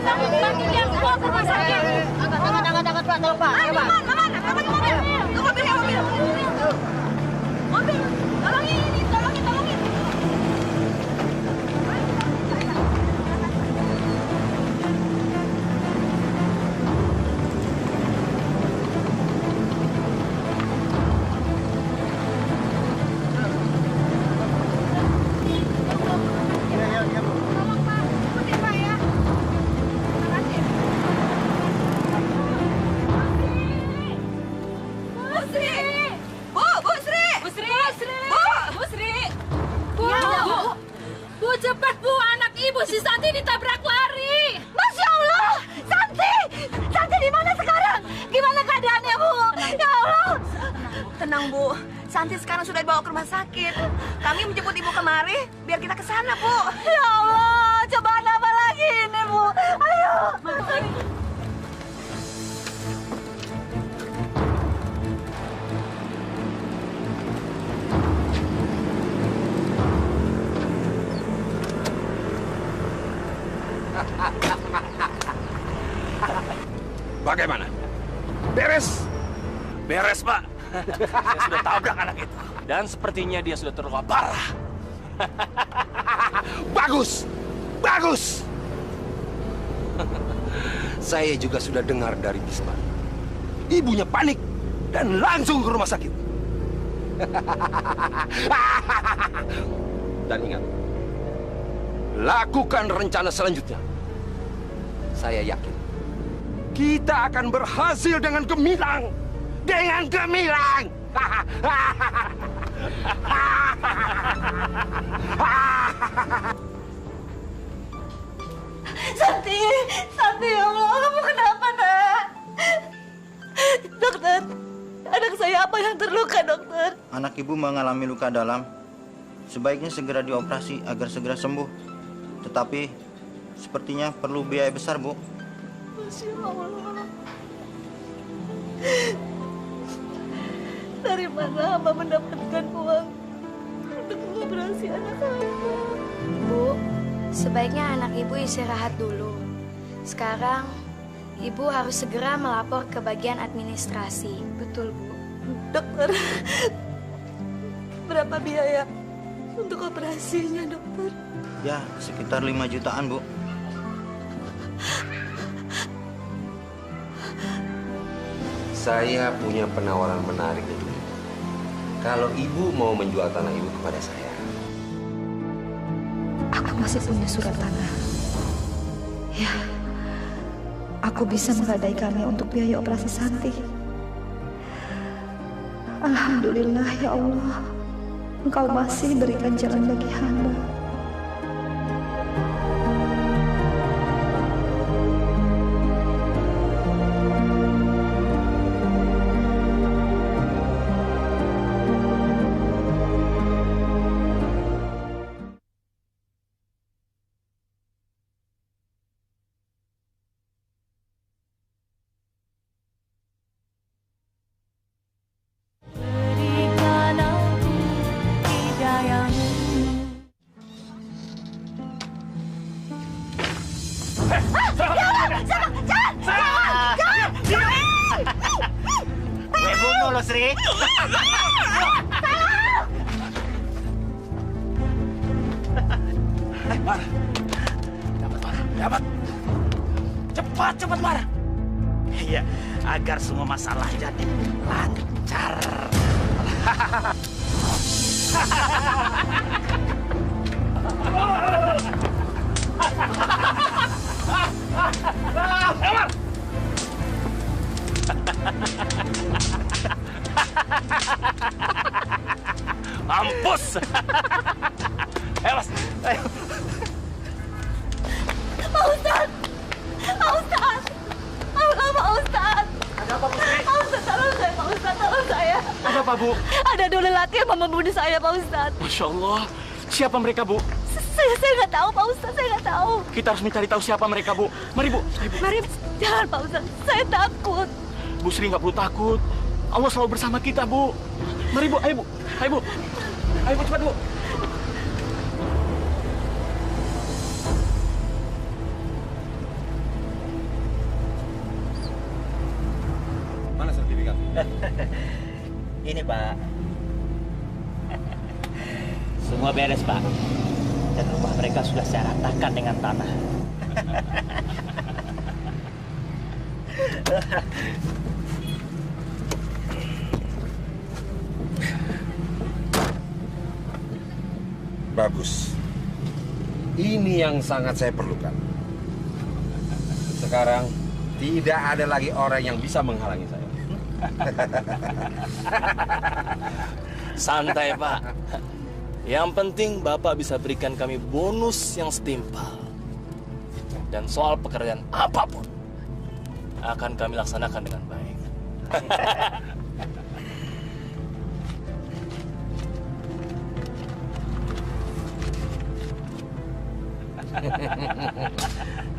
dong. Bantu dia bawa ke rumah sakit. Angkat, Pak. Tolong, Pak. Ayo, Pak. Ke mobil. Mobil. Tolongin. Cepat, Bu. Anak Ibu si Santi ditabrak lari. Masya Allah. Santi di mana sekarang? Gimana keadaannya, Bu? Ya Allah. Tenang, Bu. Santi sekarang sudah dibawa ke rumah sakit. Kami menjemput Ibu kemari biar kita ke sana, Bu. Ya Allah. Cobaan apa lagi ini, Bu? Ayo. Bagaimana? Beres? Beres, Pak. Saya sudah tabrak anak itu. Dan sepertinya dia sudah terluka parah. Bagus! Bagus! Saya juga sudah dengar dari Bisma. Ibunya panik dan langsung ke rumah sakit. Dan ingat, lakukan rencana selanjutnya. Saya yakin kita akan berhasil dengan gemilang. Dengan gemilang. Santi, Santi, ya Allah, kamu kenapa, nak? Dokter, anak saya apa yang terluka, dokter? Anak ibu mengalami luka dalam. Sebaiknya segera dioperasi agar segera sembuh. Tetapi sepertinya perlu biaya besar, Bu. Masya Allah. Dari mana hamba mendapatkan uang untuk mengoperasi anak hamba? Bu, sebaiknya anak ibu istirahat dulu. Sekarang, ibu harus segera melapor ke bagian administrasi. Betul, Bu. Dokter, berapa biaya untuk operasinya, dokter? Ya, sekitar 5 jutaan, Bu. Saya punya penawaran menarik untuk ibu. Kalau ibu mau menjual tanah ibu kepada saya. Aku masih punya surat tanah. Ya, aku bisa menggadaikannya untuk biaya operasi Santi. Alhamdulillah ya Allah, Engkau masih berikan jalan bagi hamba. Gue bunuh lo, Sri. Mar, dapat Mar, dapat. Cepat, cepat Mar. Iya, agar semua masalah jadi lancar. Mampus. Ayo, Mas. Ayo. Pak Ustaz! Pak Ustaz! Allah, Pak Ustaz! Ada apa, Putri? Pak Ustaz, tolong saya, Pak Ustaz, tolong saya. Ada apa, Bu? Ada dua lelaki yang mau membunuh saya, Pak Ustaz. Masya Allah. Siapa mereka, Bu? Saya nggak tahu, Pak Ustaz, saya nggak tahu. Kita harus mencari tahu siapa mereka, Bu. Mari, Bu. Ayo, Bu. Mari, jangan, Pak Ustaz. Saya takut. Bu Sri nggak perlu takut. Allah selalu bersama kita, Bu. Mari, Bu. Ayo, Bu. Ayo, Bu. Ayo, Bu, cepat, Bu. Mana sertifikat? Ini, Pak. Semua beres, Pak. Dan rumah mereka sudah saya ratakan dengan tanah. Bagus. Ini yang sangat saya perlukan. Sekarang tidak ada lagi orang yang bisa menghalangi saya. Santai, Pak. Yang penting Bapak bisa berikan kami bonus yang setimpal. Dan soal pekerjaan apapun akan kami laksanakan dengan baik.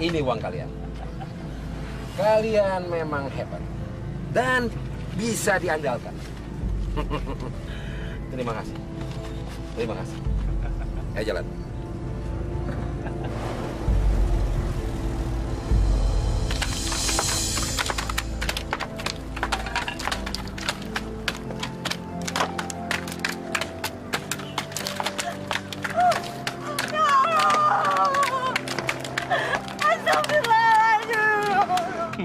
Ini uang kalian. Kalian memang hebat dan bisa diandalkan. Terima kasih. Terima kasih. Ayo jalan.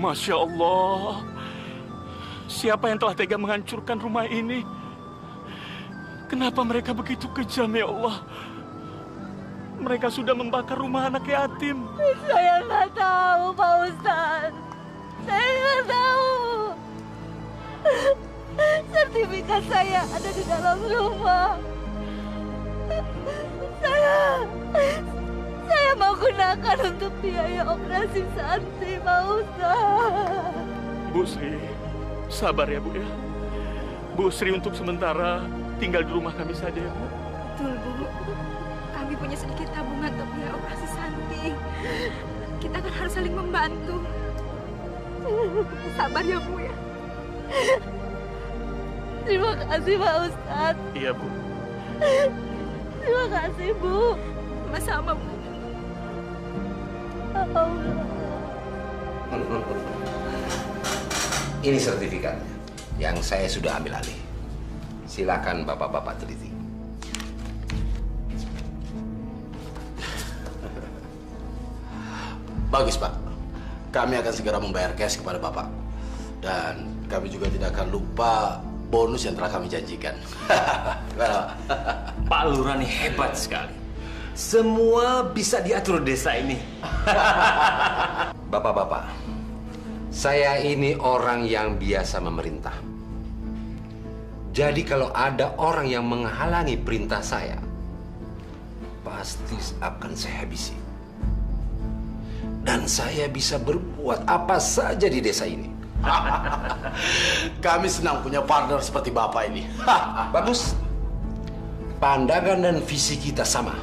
Masya Allah. Siapa yang telah tega menghancurkan rumah ini? Kenapa mereka begitu kejam, ya Allah? Mereka sudah membakar rumah anak yatim. Saya nggak tahu, Pak Ustadz. Saya nggak tahu. Sertifikat saya ada di dalam rumah. Saya mau gunakan untuk biaya operasi Santi, Pak Ustadz. Bu Sri, sabar ya Bu ya. Bu Sri untuk sementara tinggal di rumah kami saja ya Bu. Betul, Bu. Kami punya sedikit tabungan untuk biaya operasi Santi. Kita kan harus saling membantu. Sabar ya Bu ya. Terima kasih, Pak Ustadz. Iya Bu. Terima kasih, Bu. Sama-sama Bu. Ini sertifikatnya yang saya sudah ambil alih. Silakan bapak-bapak teliti. Bagus, Pak. Kami akan segera membayar cash kepada Bapak. Dan kami juga tidak akan lupa bonus yang telah kami janjikan. Pak Lurah nih hebat sekali. Semua bisa diatur desa ini. Bapak-bapak, saya ini orang yang biasa memerintah. Jadi kalau ada orang yang menghalangi perintah saya, pasti akan saya habisi. Dan saya bisa berbuat apa saja di desa ini. Kami senang punya partner seperti Bapak ini. Bagus. Pandangan dan visi kita sama.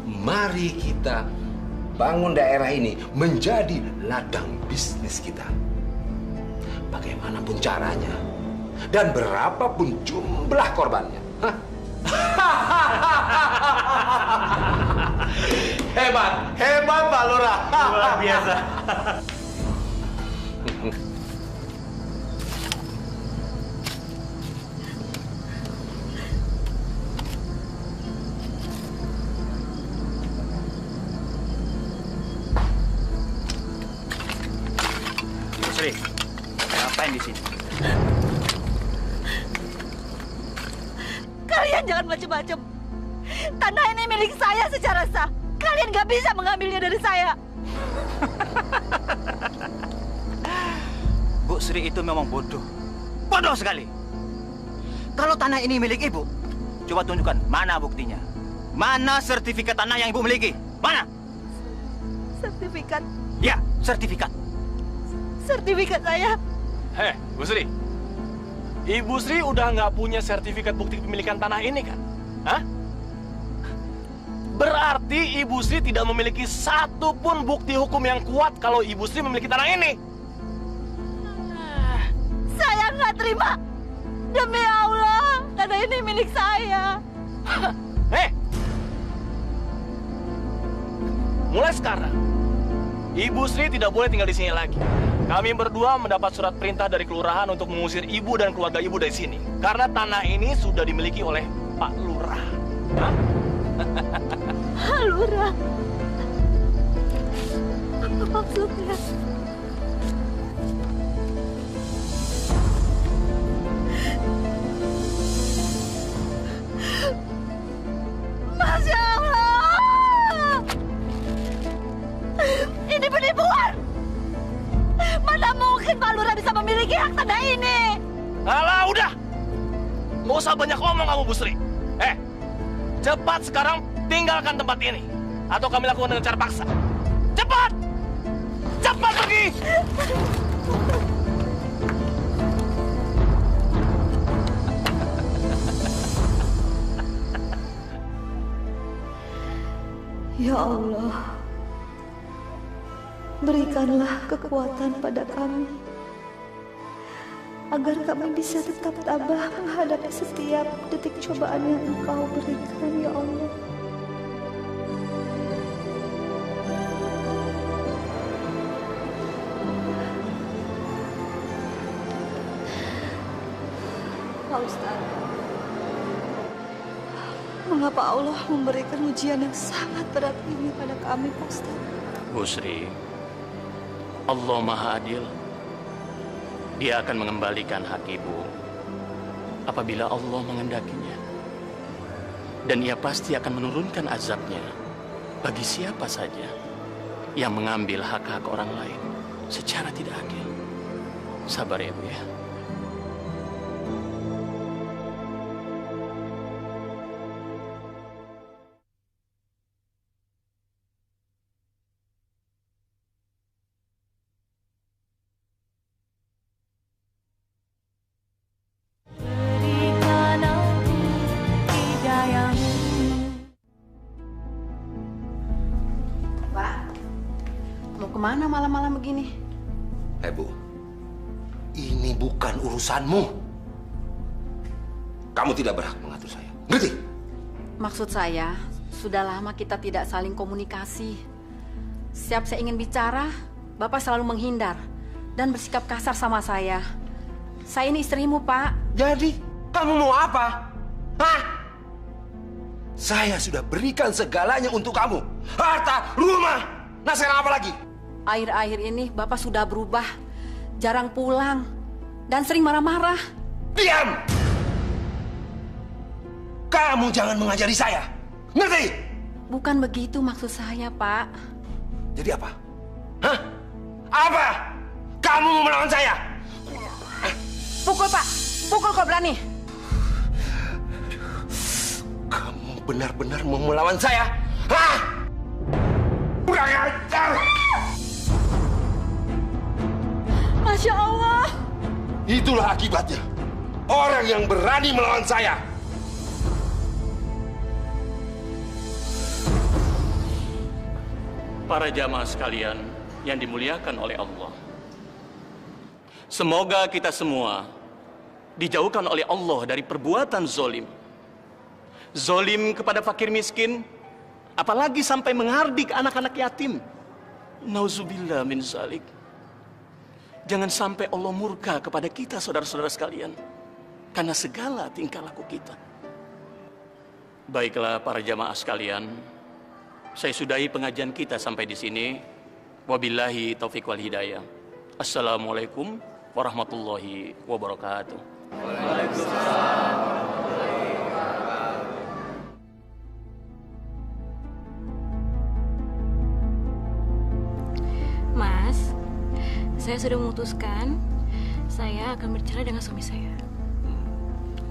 Mari kita bangun daerah ini menjadi ladang bisnis kita. Bagaimanapun caranya dan berapapun jumlah korbannya. Hebat, hebat Pak Lurah. Luar biasa. Sri, ngapain di sini? Kalian jangan macam-macam. Tanah ini milik saya secara sah. Kalian nggak bisa mengambilnya dari saya. Bu Sri itu memang bodoh. Bodoh sekali. Kalau tanah ini milik Ibu, coba tunjukkan mana buktinya. Mana sertifikat tanah yang Ibu miliki? Mana? Sertifikat. Ya, sertifikat. Sertifikat saya. Heh, Bu Sri. Ibu Sri udah nggak punya sertifikat bukti kepemilikan tanah ini kan? Hah? Berarti Ibu Sri tidak memiliki satu pun bukti hukum yang kuat kalau Ibu Sri memiliki tanah ini. Saya nggak terima. Demi Allah, tanah ini milik saya. Mulai sekarang, Ibu Sri tidak boleh tinggal di sini lagi. Kami berdua mendapat surat perintah dari kelurahan untuk mengusir Ibu dan keluarga Ibu dari sini. Karena tanah ini sudah dimiliki oleh Pak Lurah. Hah? Lurah. Apa maksudnya? Masya Allah! Ini penipuan! Mana mungkin Pak Lurah bisa memiliki hak tanah ini? Alah, udah! Nggak usah banyak ngomong kamu, Bu Sri. Cepat sekarang tinggalkan tempat ini. Atau kami lakukan dengan cara paksa. Cepat! Cepat pergi! Ya Allah, berikanlah kekuatan pada kami agar kami bisa tetap tabah menghadapi setiap detik cobaan yang Engkau berikan, ya Allah. Pak Ustadz, mengapa Allah memberikan ujian yang sangat berat ini pada kami, Pak Ustadz? Bu Sri, Allah Maha Adil. Dia akan mengembalikan hak ibu apabila Allah mengendakinya. Dan ia pasti akan menurunkan azabnya bagi siapa saja yang mengambil hak-hak orang lain secara tidak adil. Sabar ya, Bu ya. Kemana malam-malam begini? Bu, ini bukan urusanmu. Kamu tidak berhak mengatur saya. Ngerti? Maksud saya, sudah lama kita tidak saling komunikasi. Setiap saya ingin bicara, Bapak selalu menghindar dan bersikap kasar sama saya. Saya ini istrimu, Pak. Jadi, kamu mau apa? Hah? Saya sudah berikan segalanya untuk kamu. Harta, rumah. Nah, sekarang apa lagi? Akhir-akhir ini Bapak sudah berubah, jarang pulang, dan sering marah-marah. Diam! Kamu jangan mengajari saya, ngerti? Bukan begitu maksud saya, Pak. Jadi apa? Hah? Apa? Kamu mau melawan saya? Pukul, Pak. Pukul kalau berani. Kamu benar-benar mau melawan saya? Hah? Kurang ajar! Masya Allah. Itulah akibatnya. Orang yang berani melawan saya. Para jamaah sekalian yang dimuliakan oleh Allah. Semoga kita semua dijauhkan oleh Allah dari perbuatan zolim. Zolim kepada fakir miskin, apalagi sampai menghardik anak-anak yatim. Nauzubillah min zalik. Jangan sampai Allah murka kepada kita, saudara-saudara sekalian, karena segala tingkah laku kita. Baiklah para jamaah sekalian, saya sudahi pengajian kita sampai di sini. Wabillahi taufiq wal hidayah. Assalamualaikum warahmatullahi wabarakatuh. Waalaikumsalam. Mas, saya sudah memutuskan saya akan bercerai dengan suami saya.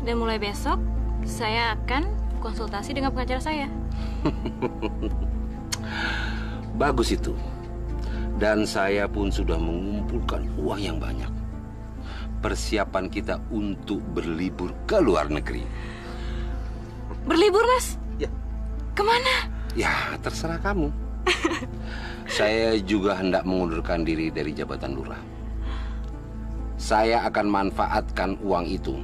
Dan mulai besok saya akan konsultasi dengan pengacara saya. Bagus itu. Dan saya pun sudah mengumpulkan uang yang banyak. Persiapan kita untuk berlibur ke luar negeri. Berlibur, Mas? Ya. Kemana? Ya, terserah kamu. Saya juga hendak mengundurkan diri dari jabatan lurah. Saya akan manfaatkan uang itu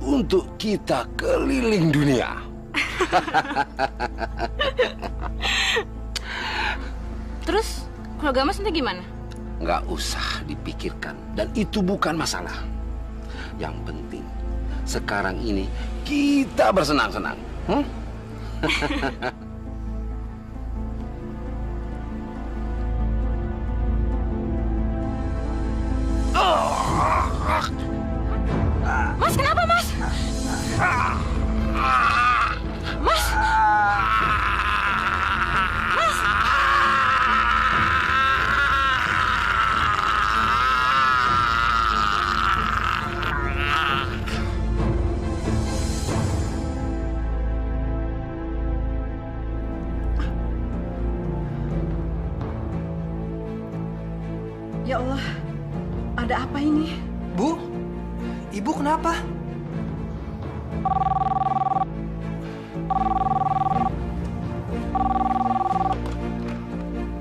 untuk kita keliling dunia. Terus, keluarga Mas nanti gimana? Nggak usah dipikirkan. Dan itu bukan masalah. Yang penting, sekarang ini kita bersenang-senang. Mas, kenapa, Mas? Mas? Mas? Ya Allah, ada apa ini? Bu, Ibu kenapa?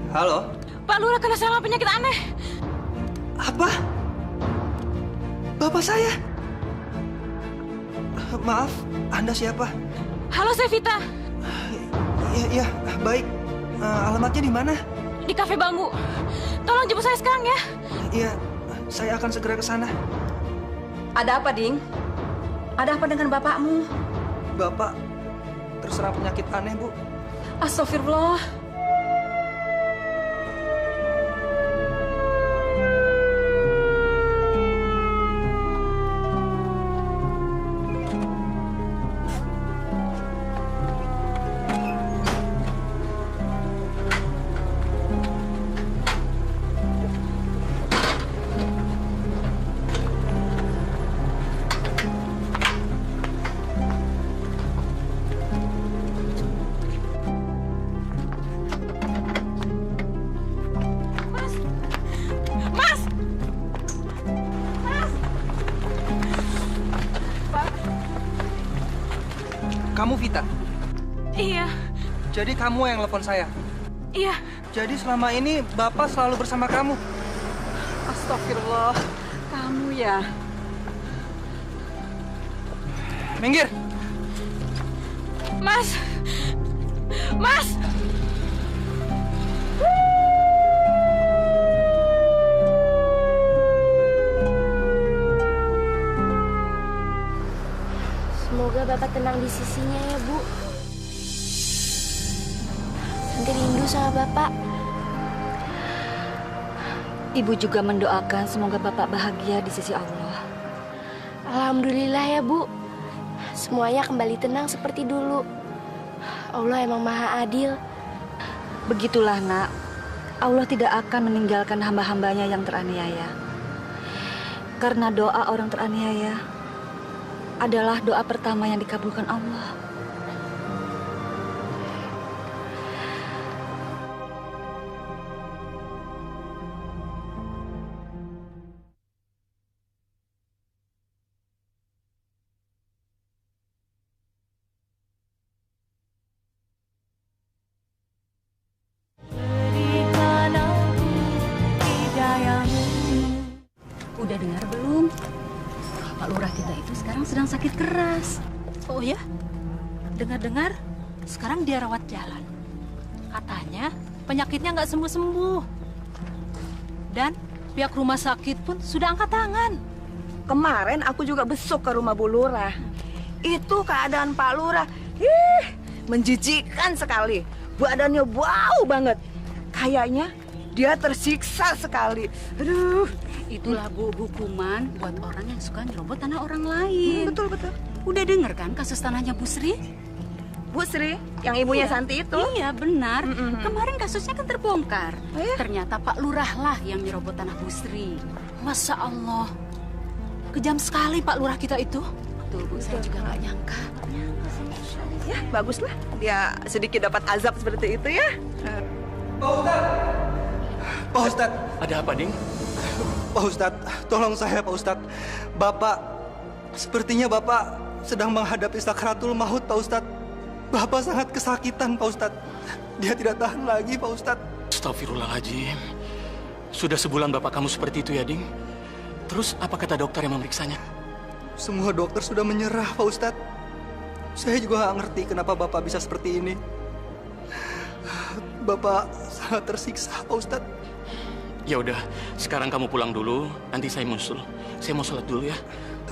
Halo? Pak Lurah kena serangan penyakit aneh. Apa? Bapak saya? Maaf, Anda siapa? Halo, saya Vita. Iya, baik. Alamatnya di mana? Di Cafe Bambu. Tolong jemput saya sekarang ya. Iya, saya akan segera ke sana. Ada apa, Ding? Ada apa dengan bapakmu? Bapak terserang penyakit aneh, Bu. Astagfirullah. Kamu Vita? Iya. Jadi kamu yang telepon saya? Iya. Jadi selama ini Bapak selalu bersama kamu? Astagfirullah. Kamu ya? Minggir! Mas! Mas! Semoga Bapak tenang di sisinya ya, Bu. Santi rindu sama Bapak. Ibu juga mendoakan semoga Bapak bahagia di sisi Allah. Alhamdulillah ya, Bu. Semuanya kembali tenang seperti dulu. Allah emang maha adil. Begitulah, Nak. Allah tidak akan meninggalkan hamba-hambanya yang teraniaya. Karena doa orang teraniaya adalah doa pertama yang dikabulkan Allah. Udah dengar belum? Pak Lurah kita itu sekarang sedang sakit keras. Oh ya? Dengar-dengar, sekarang dia rawat jalan. Katanya penyakitnya nggak sembuh-sembuh. Dan pihak rumah sakit pun sudah angkat tangan. Kemarin aku juga besok ke rumah Bu Lurah. Itu keadaan Pak Lurah, menjijikkan sekali. Badannya bau banget. Kayaknya dia tersiksa sekali. Aduh. Itulah, Bu, hukuman buat orang yang suka nyerobot tanah orang lain. Betul, betul. Udah denger kan kasus tanahnya Bu Sri? Bu Sri, yang ibunya Iya. Santi itu? Iya, benar. Kemarin kasusnya kan terbongkar. Ternyata Pak Lurah lah yang nyerobot tanah Bu Sri. Masya Allah. Kejam sekali Pak Lurah kita itu. Betul, Bu. Saya juga nggak nyangka. Ya, baguslah. Dia sedikit dapat azab seperti itu ya. Pak Ustadz! Pak Ustadz! Ada apa, Ding? Pak Ustadz, tolong saya Pak Ustadz. Sepertinya Bapak sedang menghadapi sakratul maut Pak Ustadz. Bapak sangat kesakitan Pak Ustadz. Dia tidak tahan lagi Pak Ustadz. Astagfirullahaladzim. Sudah sebulan bapak kamu seperti itu ya, Ding? Terus apa kata dokter yang memeriksanya? Semua dokter sudah menyerah Pak Ustadz. Saya juga nggak ngerti kenapa Bapak bisa seperti ini. Bapak sangat tersiksa Pak Ustadz. Ya udah, sekarang kamu pulang dulu, nanti saya musul. Saya mau sholat dulu ya.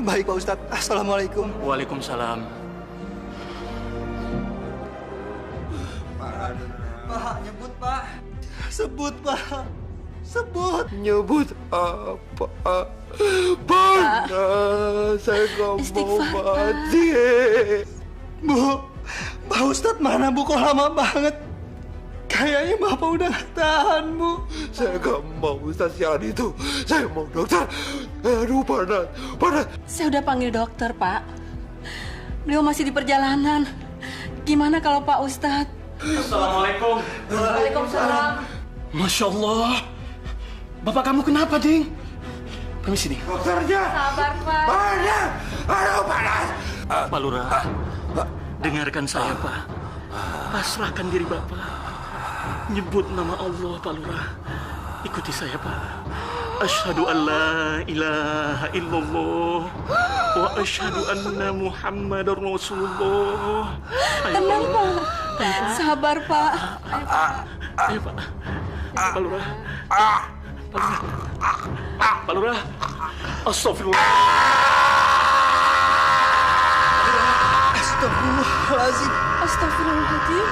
Baik Pak Ustadz. Assalamualaikum. Waalaikumsalam. Pak, nyebut Pak. Sebut Pak. Sebut. Nyebut apa? Pak, saya nggak mau mati. Bu, Pak Ustadz mana Bu? Kok lama banget? Kayaknya Bapak udah gak tahan, Bu. Saya gak mau Ustadz yang itu. Saya mau dokter. Aduh, panas. Saya udah panggil dokter, Pak. Beliau masih di perjalanan. Gimana kalau Pak Ustadz? Assalamualaikum. Waalaikumsalam. Masya Allah. Bapak kamu kenapa, Ding? Permisi, Ding. Dokternya. Sabar, Pak. Panas. Aduh, panas. Pak Lurah, dengarkan saya, Pak. Pasrahkan diri Bapak. Nyebut nama Allah, Pak Lurah. Ikuti saya, Pak. Asyhadu an la ilaha illallah wa asyhadu anna Muhammadar Rasulullah. Tenang, Pak. Sabar, Pak. Ayo, Pak. Pak Lurah. Pak Lurah. Astagfirullah. Astagfirullahaladzim. Astagfirullahaladzim.